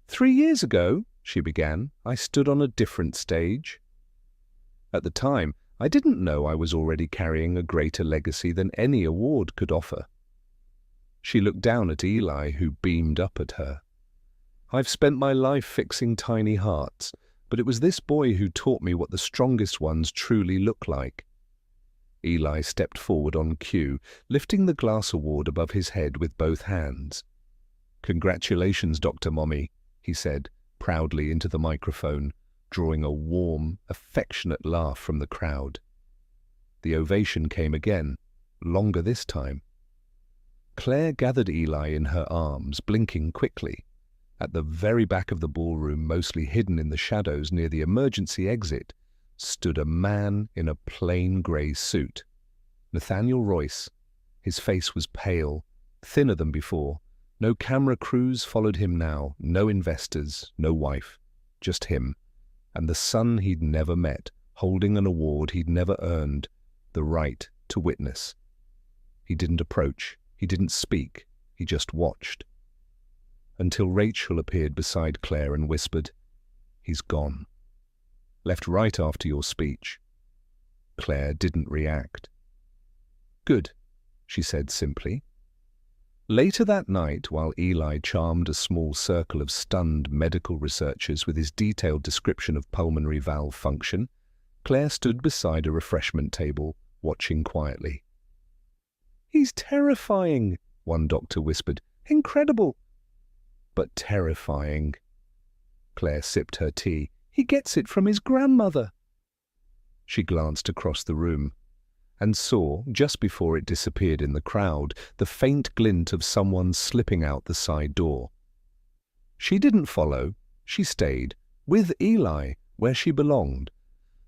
"3 years ago," she began, "I stood on a different stage. At the time, I didn't know I was already carrying a greater legacy than any award could offer." She looked down at Eli, who beamed up at her. "I've spent my life fixing tiny hearts, but it was this boy who taught me what the strongest ones truly look like." Eli stepped forward on cue, lifting the glass award above his head with both hands. "Congratulations, Dr. Mommy," he said, proudly into the microphone, drawing a warm, affectionate laugh from the crowd. The ovation came again, longer this time. Claire gathered Eli in her arms, blinking quickly. At the very back of the ballroom, mostly hidden in the shadows near the emergency exit, stood a man in a plain grey suit. Nathaniel Royce. His face was pale, thinner than before. No camera crews followed him now, no investors, no wife, just him. And the son he'd never met, holding an award he'd never earned, the right to witness. He didn't approach, he didn't speak, he just watched. Until Rachel appeared beside Claire and whispered, "He's gone. Left right after your speech." Claire didn't react. "Good," she said simply. Later that night, while Eli charmed a small circle of stunned medical researchers with his detailed description of pulmonary valve function, Claire stood beside a refreshment table, watching quietly. "He's terrifying," one doctor whispered. "Incredible." "But terrifying." Claire sipped her tea. "He gets it from his grandmother." She glanced across the room and saw, just before it disappeared in the crowd, the faint glint of someone slipping out the side door. She didn't follow. She stayed, with Eli, where she belonged.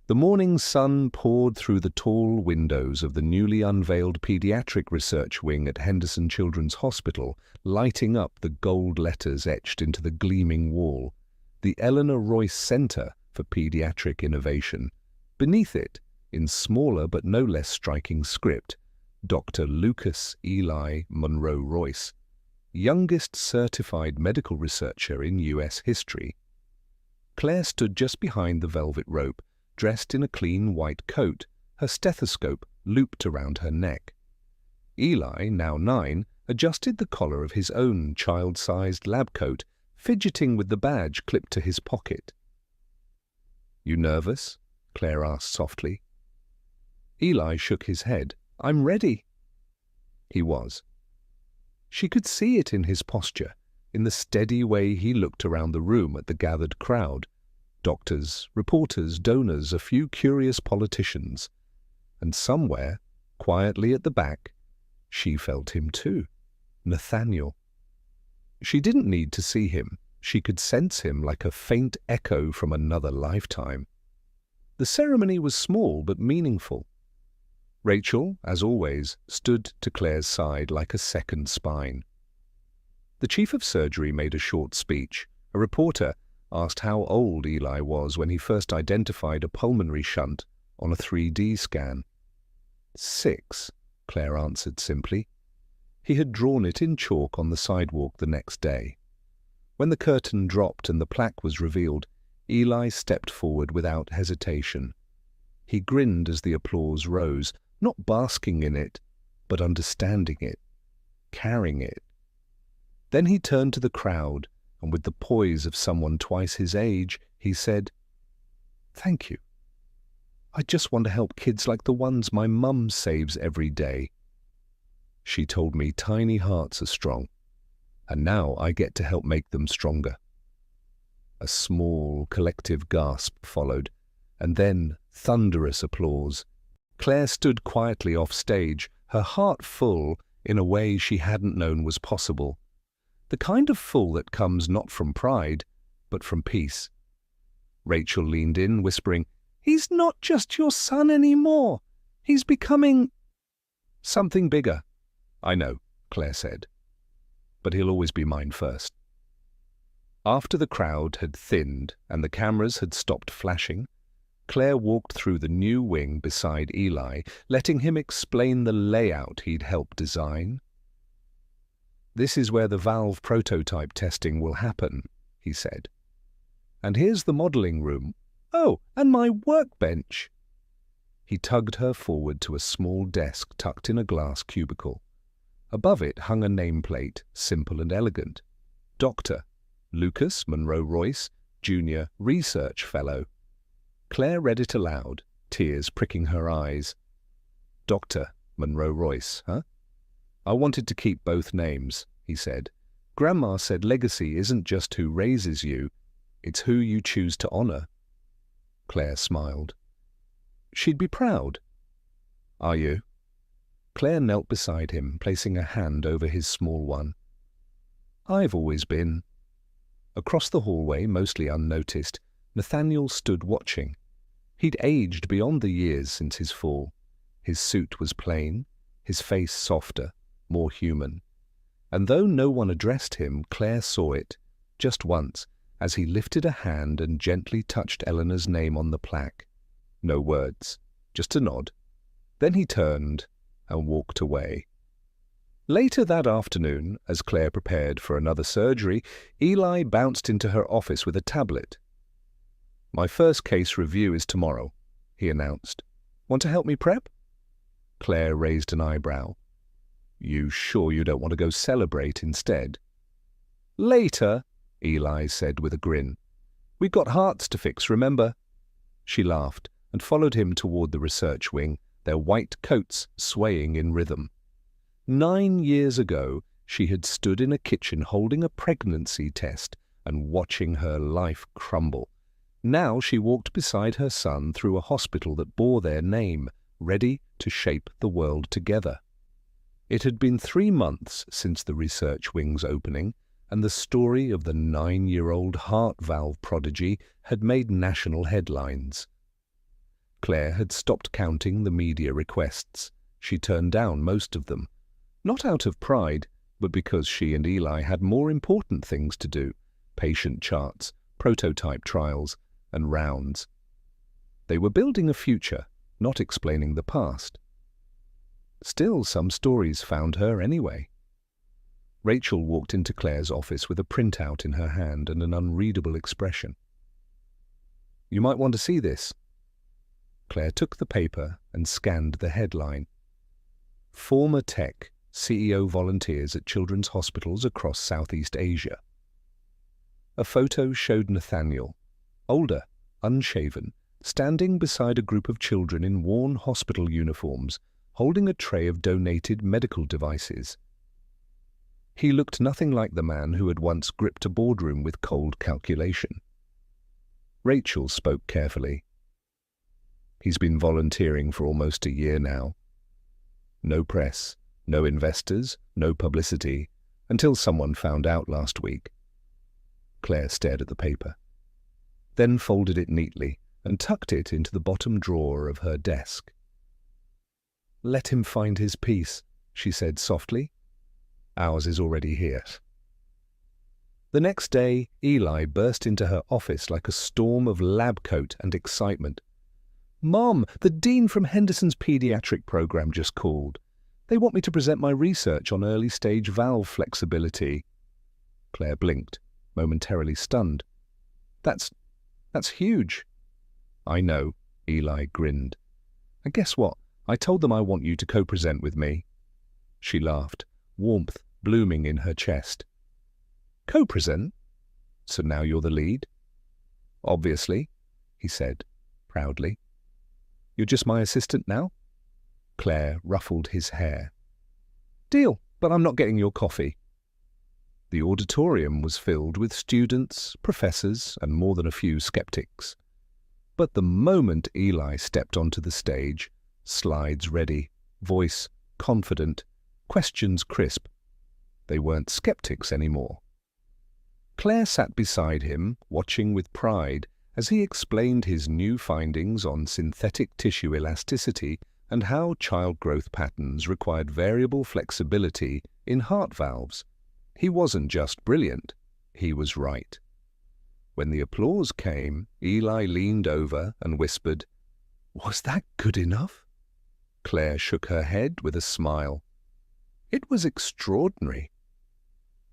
The morning sun poured through the tall windows of the newly unveiled pediatric research wing at Henderson Children's Hospital, lighting up the gold letters etched into the gleaming wall, the Eleanor Royce Center for Pediatric Innovation. Beneath it, in smaller but no less striking script, Dr. Lucas Eli Monroe Royce, youngest certified medical researcher in U.S. history. Claire stood just behind the velvet rope, dressed in a clean white coat, her stethoscope looped around her neck. Eli, now 9, adjusted the collar of his own child-sized lab coat, fidgeting with the badge clipped to his pocket. "You nervous?" Claire asked softly. Eli shook his head. "I'm ready." He was. She could see it in his posture, in the steady way he looked around the room at the gathered crowd. Doctors, reporters, donors, a few curious politicians. And somewhere, quietly at the back, she felt him too. Nathaniel. She didn't need to see him. She could sense him like a faint echo from another lifetime. The ceremony was small but meaningful. Rachel, as always, stood to Claire's side like a second spine. The chief of surgery made a short speech. A reporter asked how old Eli was when he first identified a pulmonary shunt on a 3D scan. 6, Claire answered simply. He had drawn it in chalk on the sidewalk the next day. When the curtain dropped and the plaque was revealed, Eli stepped forward without hesitation. He grinned as the applause rose, not basking in it, but understanding it, carrying it. Then he turned to the crowd, and with the poise of someone twice his age, he said, "Thank you. I just want to help kids like the ones my mum saves every day. She told me tiny hearts are strong, and now I get to help make them stronger." A small, collective gasp followed, and then thunderous applause. Claire stood quietly off stage, her heart full in a way she hadn't known was possible. The kind of full that comes not from pride, but from peace. Rachel leaned in, whispering, "He's not just your son anymore. He's becoming something bigger." "I know," Claire said, "but he'll always be mine first." After the crowd had thinned and the cameras had stopped flashing, Claire walked through the new wing beside Eli, letting him explain the layout he'd helped design. "This is where the valve prototype testing will happen," he said. "And here's the modeling room. Oh, and my workbench." He tugged her forward to a small desk tucked in a glass cubicle. Above it hung a nameplate, simple and elegant. Dr. Lucas Monroe Royce, Junior Research Fellow. Claire read it aloud, tears pricking her eyes. "Dr. Monroe Royce, huh? I wanted to keep both names," he said. "Grandma said legacy isn't just who raises you, it's who you choose to honor." Claire smiled. "She'd be proud." "Are you?" Claire knelt beside him, placing a hand over his small one. "I've always been." Across the hallway, mostly unnoticed, Nathaniel stood watching. He'd aged beyond the years since his fall. His suit was plain, his face softer, more human. And though no one addressed him, Claire saw it, just once, as he lifted a hand and gently touched Eleanor's name on the plaque. No words, just a nod. Then he turned and walked away. Later that afternoon, as Claire prepared for another surgery, Eli bounced into her office with a tablet. "My first case review is tomorrow," he announced. "Want to help me prep?" Claire raised an eyebrow. "You sure you don't want to go celebrate instead?" "Later," Eli said with a grin. "We've got hearts to fix, remember?" She laughed and followed him toward the research wing, their white coats swaying in rhythm. 9 years ago, she had stood in a kitchen holding a pregnancy test and watching her life crumble. Now she walked beside her son through a hospital that bore their name, ready to shape the world together. It had been 3 months since the research wing's opening, and the story of the 9-year-old heart valve prodigy had made national headlines. Claire had stopped counting the media requests. She turned down most of them, not out of pride, but because she and Eli had more important things to do: patient charts, prototype trials, and rounds. They were building a future, not explaining the past. Still, some stories found her anyway. Rachel walked into Claire's office with a printout in her hand and an unreadable expression. "You might want to see this." Claire took the paper and scanned the headline. "Former Tech CEO volunteers at children's hospitals across Southeast Asia." A photo showed Nathaniel, older, unshaven, standing beside a group of children in worn hospital uniforms, holding a tray of donated medical devices. He looked nothing like the man who had once gripped a boardroom with cold calculation. Rachel spoke carefully. He's been volunteering for almost a year now. No press, no investors, no publicity, until someone found out last week. Claire stared at the paper, then folded it neatly and tucked it into the bottom drawer of her desk. "Let him find his peace," she said softly. "Ours is already here." The next day, Eli burst into her office like a storm of lab coat and excitement. "Mom, the dean from Henderson's pediatric program just called. They want me to present my research on early-stage valve flexibility." Claire blinked, momentarily stunned. That's huge." "I know," Eli grinned. "And guess what? I told them I want you to co-present with me." She laughed, warmth blooming in her chest. "Co-present? So now you're the lead?" "Obviously," he said, proudly. "You're just my assistant now?" Claire ruffled his hair. "Deal, but I'm not getting your coffee." The auditorium was filled with students, professors, and more than a few skeptics. But the moment Eli stepped onto the stage, slides ready, voice confident, questions crisp, they weren't skeptics anymore. Claire sat beside him, watching with pride as he explained his new findings on synthetic tissue elasticity and how child growth patterns required variable flexibility in heart valves. He wasn't just brilliant, he was right. When the applause came, Eli leaned over and whispered, "Was that good enough?" Claire shook her head with a smile. "It was extraordinary."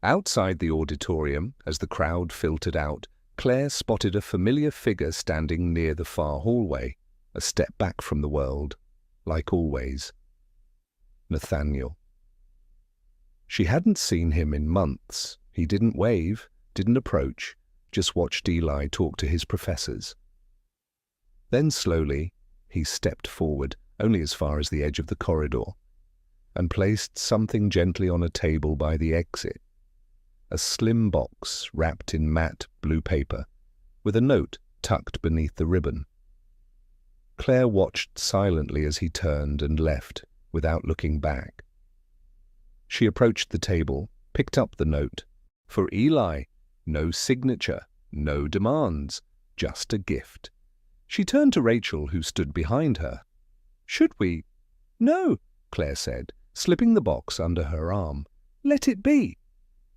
Outside the auditorium, as the crowd filtered out, Claire spotted a familiar figure standing near the far hallway, a step back from the world, like always. Nathaniel. She hadn't seen him in months. He didn't wave, didn't approach, just watched Eli talk to his professors. Then slowly, he stepped forward, only as far as the edge of the corridor, and placed something gently on a table by the exit. A slim box wrapped in matte blue paper, with a note tucked beneath the ribbon. Claire watched silently as he turned and left, without looking back. She approached the table, picked up the note. For Eli, no signature, no demands, just a gift. She turned to Rachel, who stood behind her. "Should we?" "No," Claire said, slipping the box under her arm. "Let it be."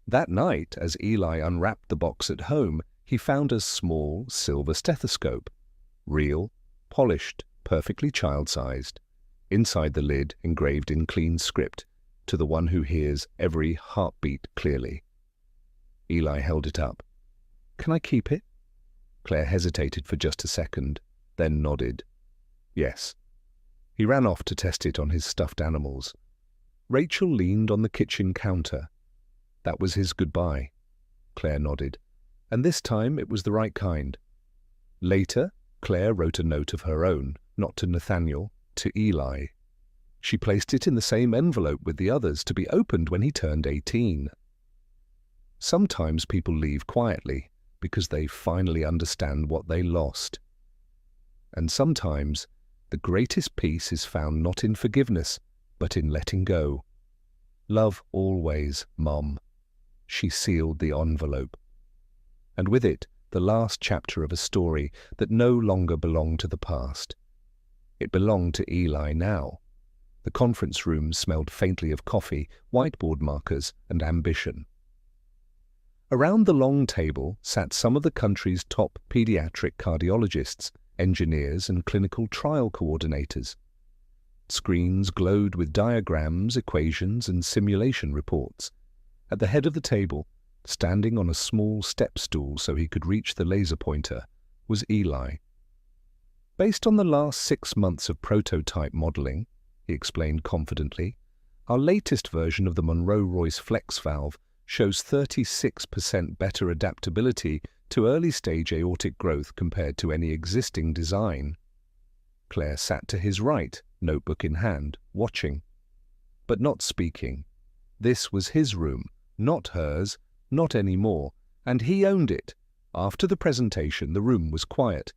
That night, as Eli unwrapped the box at home, he found a small silver stethoscope. Real, polished, perfectly child-sized. Inside the lid, engraved in clean script, "To the one who hears every heartbeat clearly." Eli held it up. "Can I keep it?" Claire hesitated for just a second, then nodded. "Yes." He ran off to test it on his stuffed animals. Rachel leaned on the kitchen counter. That was his goodbye. Claire nodded. And this time it was the right kind. Later, Claire wrote a note of her own, not to Nathaniel, to Eli. She placed it in the same envelope with the others to be opened when he turned 18. Sometimes people leave quietly because they finally understand what they lost. And sometimes the greatest peace is found not in forgiveness, but in letting go. "Love always, Mom." She sealed the envelope. And with it, the last chapter of a story that no longer belonged to the past. It belonged to Eli now. The conference room smelled faintly of coffee, whiteboard markers, and ambition. Around the long table sat some of the country's top pediatric cardiologists, engineers, and clinical trial coordinators. Screens glowed with diagrams, equations, and simulation reports. At the head of the table, standing on a small step stool so he could reach the laser pointer, was Eli. "Based on the last 6 months of prototype modeling," he explained confidently, "our latest version of the Monroe-Royce flex valve shows 36% better adaptability to early-stage aortic growth compared to any existing design." Claire sat to his right, notebook in hand, watching, but not speaking. This was his room, not hers, not anymore, and he owned it. After the presentation, the room was quiet.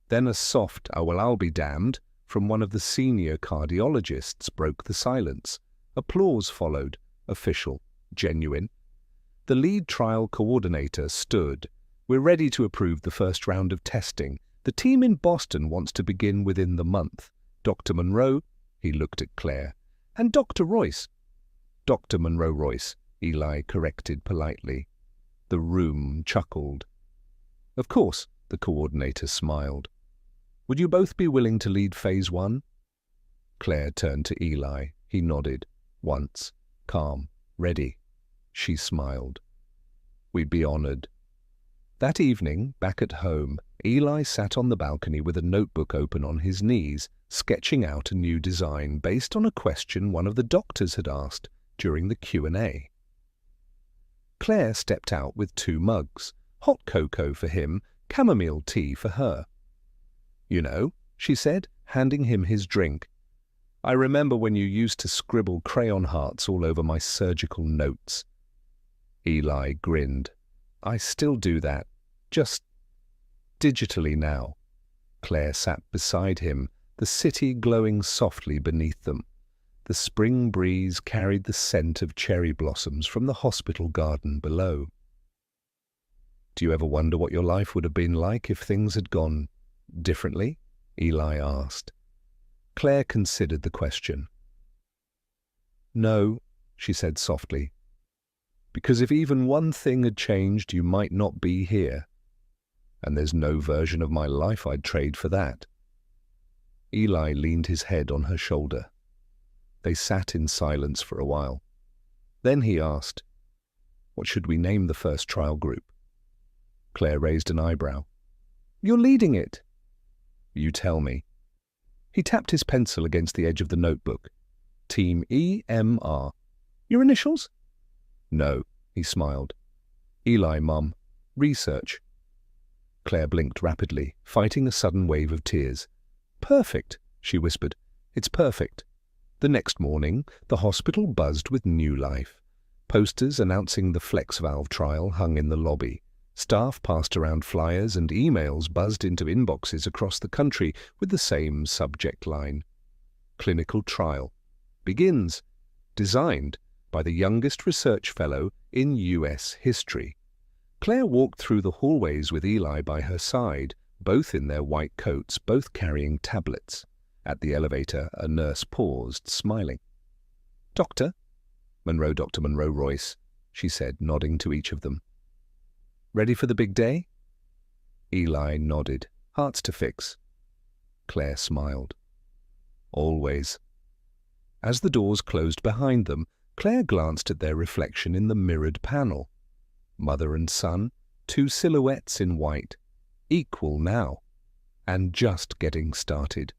Then a soft, "Oh, well, I'll be damned," from one of the senior cardiologists broke the silence. Applause followed, official, genuine. The lead trial coordinator stood. "We're ready to approve the first round of testing. The team in Boston wants to begin within the month. Dr. Monroe," he looked at Claire, "and Dr. Royce." "Dr. Monroe-Royce," Eli corrected politely. The room chuckled. "Of course," the coordinator smiled. "Would you both be willing to lead Phase 1? Claire turned to Eli. He nodded. Once. Calm. Ready. She smiled. "We'd be honored." That evening, back at home, Eli sat on the balcony with a notebook open on his knees, sketching out a new design based on a question one of the doctors had asked during the Q&A. Claire stepped out with 2 mugs, hot cocoa for him, chamomile tea for her. "You know," she said, handing him his drink, "I remember when you used to scribble crayon hearts all over my surgical notes." Eli grinned. "I still do that, just digitally now." Claire sat beside him, the city glowing softly beneath them. The spring breeze carried the scent of cherry blossoms from the hospital garden below. "Do you ever wonder what your life would have been like if things had gone differently?" Eli asked. Claire considered the question. "No," she said softly. "Because if even one thing had changed, you might not be here. And there's no version of my life I'd trade for that." Eli leaned his head on her shoulder. They sat in silence for a while. Then he asked, "What should we name the first trial group?" Claire raised an eyebrow. "You're leading it." "You tell me." He tapped his pencil against the edge of the notebook. "Team EMR. Your initials?" "No," he smiled. "Eli, Mum. Research." Claire blinked rapidly, fighting a sudden wave of tears. "Perfect," she whispered. "It's perfect." The next morning, the hospital buzzed with new life. Posters announcing the flex valve trial hung in the lobby. Staff passed around flyers and emails buzzed into inboxes across the country with the same subject line. Clinical trial. Begins. Designed by the youngest research fellow in U.S. history. Claire walked through the hallways with Eli by her side, both in their white coats, both carrying tablets. At the elevator, a nurse paused, smiling. "Doctor?" Dr. Monroe-Royce, she said, nodding to each of them. "Ready for the big day?" Eli nodded. "Hearts to fix." Claire smiled. "Always." As the doors closed behind them, Claire glanced at their reflection in the mirrored panel. Mother and son, 2 silhouettes in white, equal now, and just getting started.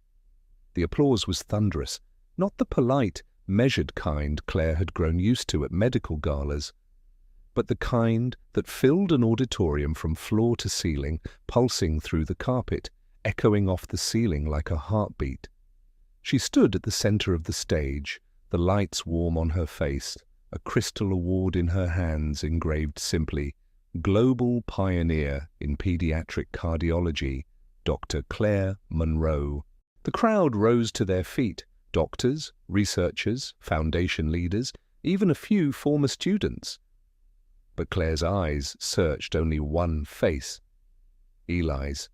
The applause was thunderous, not the polite, measured kind Claire had grown used to at medical galas, but the kind that filled an auditorium from floor to ceiling, pulsing through the carpet, echoing off the ceiling like a heartbeat. She stood at the center of the stage, the lights warm on her face, a crystal award in her hands engraved simply, "Global Pioneer in Pediatric Cardiology, Dr. Claire Monroe." The crowd rose to their feet, doctors, researchers, foundation leaders, even a few former students. But Claire's eyes searched only one face, Eli's.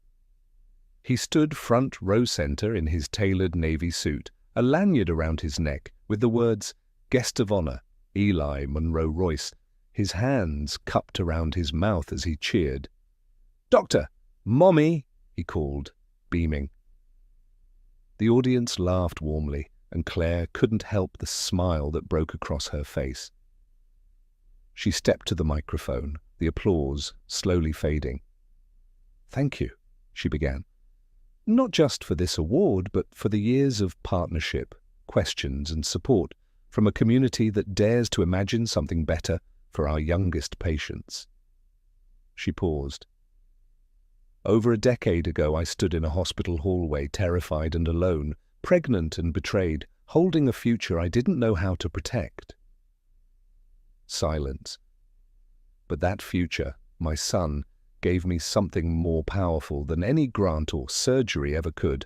He stood front row center in his tailored navy suit, a lanyard around his neck with the words, "Guest of Honor, Eli Monroe-Royce," his hands cupped around his mouth as he cheered. "Doctor! Mommy!" he called, beaming. The audience laughed warmly, and Claire couldn't help the smile that broke across her face. She stepped to the microphone, the applause slowly fading. "Thank you," she began. "Not just for this award, but for the years of partnership, questions and support from a community that dares to imagine something better for our youngest patients." She paused. "Over a decade ago, I stood in a hospital hallway, terrified and alone, pregnant and betrayed, holding a future I didn't know how to protect." Silence. "But that future, my son, gave me something more powerful than any grant or surgery ever could.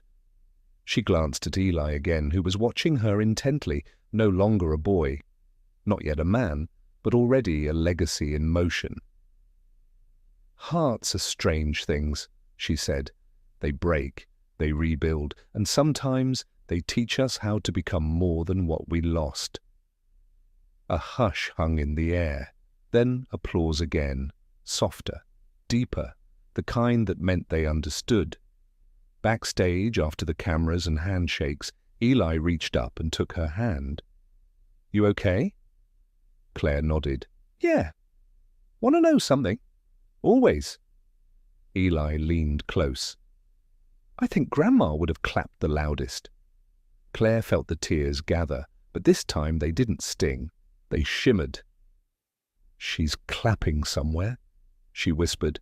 She glanced at Eli again, who was watching her intently, no longer a boy, not yet a man, but already a legacy in motion. Hearts are strange things, she said. They break, they rebuild, and sometimes they teach us how to become more than what we lost. A hush hung in the air, then applause again, softer, deeper, the kind that meant they understood. Backstage, after the cameras and handshakes, Eli reached up and took her hand. "You okay?" Claire nodded. "Yeah. Want to know something?" "Always." Eli leaned close. "I think Grandma would have clapped the loudest." Claire felt the tears gather, but this time they didn't sting. They shimmered. "She's clapping somewhere," she whispered.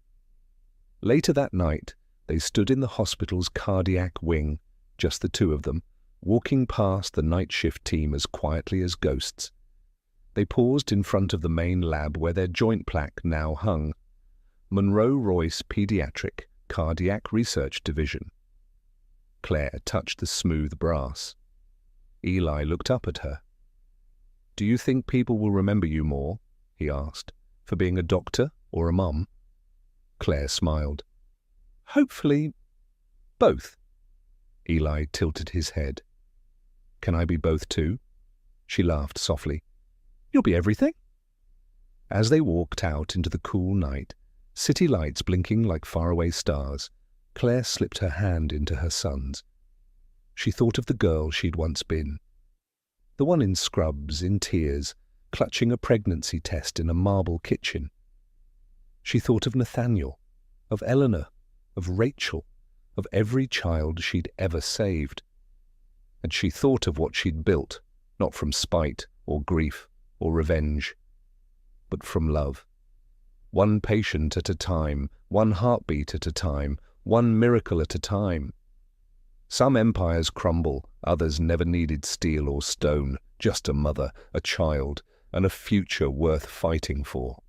Later that night, they stood in the hospital's cardiac wing, just the two of them, walking past the night shift team as quietly as ghosts. They paused in front of the main lab where their joint plaque now hung. Monroe Royce Pediatric Cardiac Research Division. Claire touched the smooth brass. Eli looked up at her. "Do you think people will remember you more," he asked, "for being a doctor or a mum?" Claire smiled. "Hopefully, both." Eli tilted his head. "Can I be both too?" She laughed softly. "You'll be everything." As they walked out into the cool night, city lights blinking like faraway stars, Claire slipped her hand into her son's. She thought of the girl she'd once been. The one in scrubs, in tears, clutching a pregnancy test in a marble kitchen. She thought of Nathaniel, of Eleanor, of Rachel, of every child she'd ever saved. And she thought of what she'd built, not from spite or grief or revenge, but from love. One patient at a time, one heartbeat at a time, one miracle at a time. Some empires crumble, others never needed steel or stone, just a mother, a child, and a future worth fighting for.